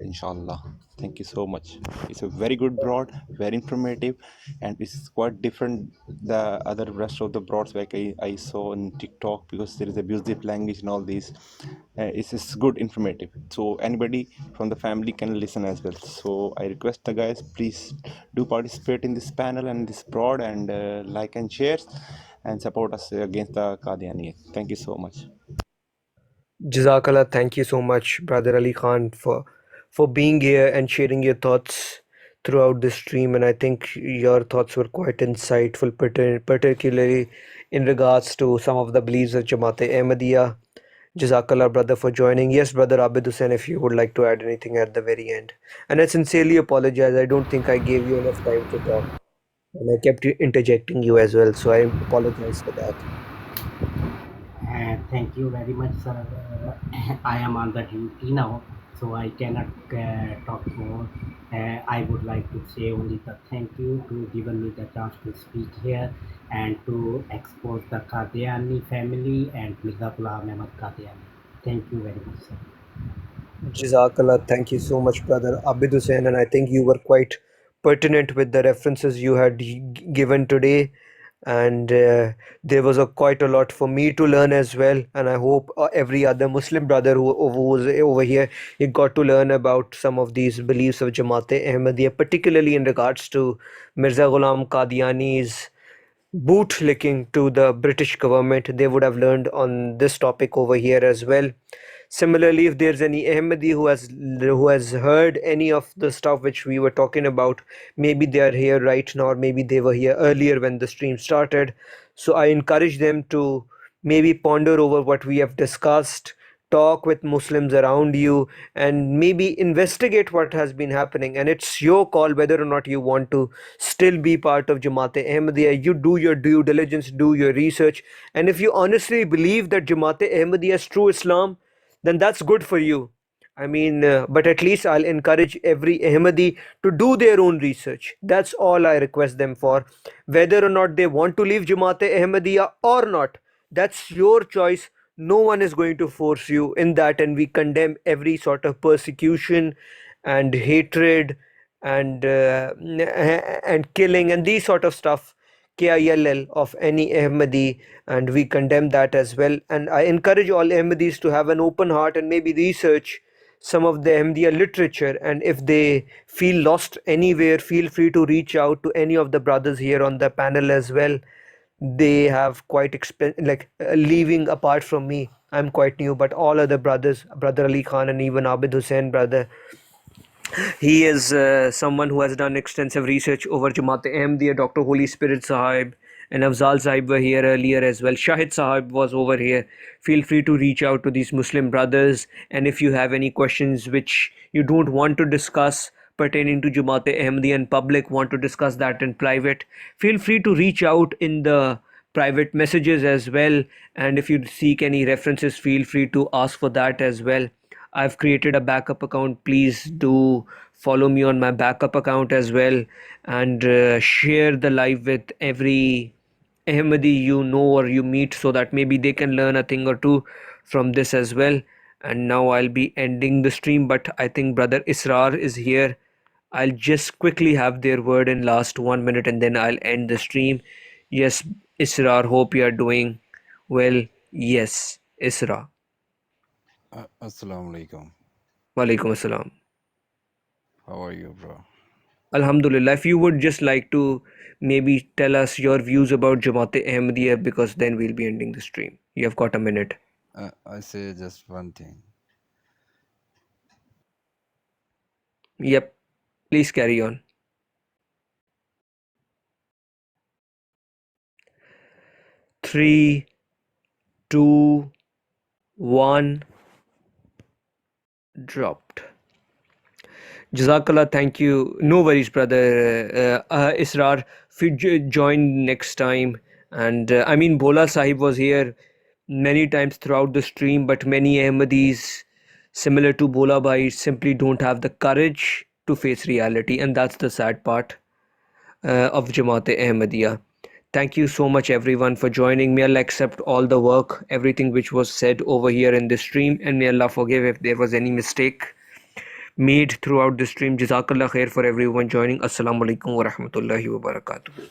inshallah. Thank you so much. It's a very good broad, very informative, and it's quite different the other rest of the broads like I saw on TikTok, because there is abusive language and all these. It's good informative, so anybody from the family can listen as well. So I request the guys, please do participate in this panel and this broad, and like and share and support us against the Qadianiyat. Thank you so much. Jazakallah, thank you so much, Brother Ali Khan, for being here and sharing your thoughts throughout the stream. And I think your thoughts were quite insightful, particularly in regards to some of the beliefs of Jamaat-e Ahmadiyya. Jazakallah, brother, for joining. Yes, brother Abid Hussain, if you would like to add anything at the very end. And I sincerely apologize. I don't think I gave you enough time to talk. And I kept interjecting you as well. So I apologize for that. Thank you very much, sir. I am on the duty now, so I cannot talk more. I would like to say only the thank you to giving me the chance to speak here and to expose the Qadiani family and Mirza Ghulam Ahmad Qadiani. Thank you very much, sir. Jazakallah, thank you so much, brother Abid Hussain, and I think you were quite pertinent with the references you had given today, and there was quite a lot for me to learn as well, and I hope every other Muslim brother who was over here, he got to learn about some of these beliefs of Jamaat-e Ahmadiyya, particularly in regards to Mirza Ghulam Qadiani's bootlicking to the British government. They would have learned on this topic over here as well. Similarly, if there's any Ahmadi who has heard any of the stuff which we were talking about, maybe they are here right now, or maybe they were here earlier when the stream started. So I encourage them to maybe ponder over what we have discussed, talk with Muslims around you, and maybe investigate what has been happening. And it's your call whether or not you want to still be part of Jamaat-e Ahmadiyya. You do your due diligence, do your research, and if you honestly believe that Jamaat-e Ahmadiyya is true Islam, then that's good for you. I mean, but at least I'll encourage every Ahmadi to do their own research. That's all I request them for. Whether or not they want to leave Jamaat-e Ahmadiyya or not, that's your choice. No one is going to force you in that, and we condemn every sort of persecution and hatred and killing and these sort of stuff, KILL, of any Ahmadi, and we condemn that as well. And I encourage all Ahmadis to have an open heart and maybe research some of the Ahmadiyya literature, and if they feel lost anywhere, feel free to reach out to any of the brothers here on the panel as well. They have quite leaving apart from me, I'm quite new, but all other brothers, Brother Ali Khan and even Abid Hussain, brother, he is someone who has done extensive research over Jamaat-e Ahmadiyya. Dr. Holy Spirit Sahib and Afzal Sahib were here earlier as well. Shahid Sahib was over here. Feel free to reach out to these Muslim brothers, and if you have any questions which you don't want to discuss pertaining to Jamaat-e Ahmadiyya in public, want to discuss that in private, feel free to reach out in the private messages as well. And if you seek any references, feel free to ask for that as well. I've created a backup account. Please do follow me on my backup account as well, and share the live with every Ahmadi you know or you meet, so that maybe they can learn a thing or two from this as well. And now I'll be ending the stream, but I think Brother Israr is here. I'll just quickly have their word in last 1 minute and then I'll end the stream. Yes, Israr, hope you are doing well. Yes, Isra. Assalamu alaikum. Walaikum assalam. How are you, bro? Alhamdulillah. If you would just like to maybe tell us your views about Jamaat Ahmadiyya, because then we'll be ending the stream. You have got a minute. I say just one thing. Yep. Please carry on. 3, 2, 1. Dropped. Jazakallah, thank you. No worries, brother. Israr, join next time. And I mean, Bola Sahib was here many times throughout the stream, but many Ahmadis, similar to Bola Bhai, simply don't have the courage to face reality, and that's the sad part of Jamaat Ahmadiyya. Thank you so much, everyone, for joining. May Allah accept all the work, everything which was said over here in this stream, and may Allah forgive if there was any mistake made throughout the stream. Jazakallah khair for everyone joining. Assalamu alaikum wa rahmatullahi wa barakatuh.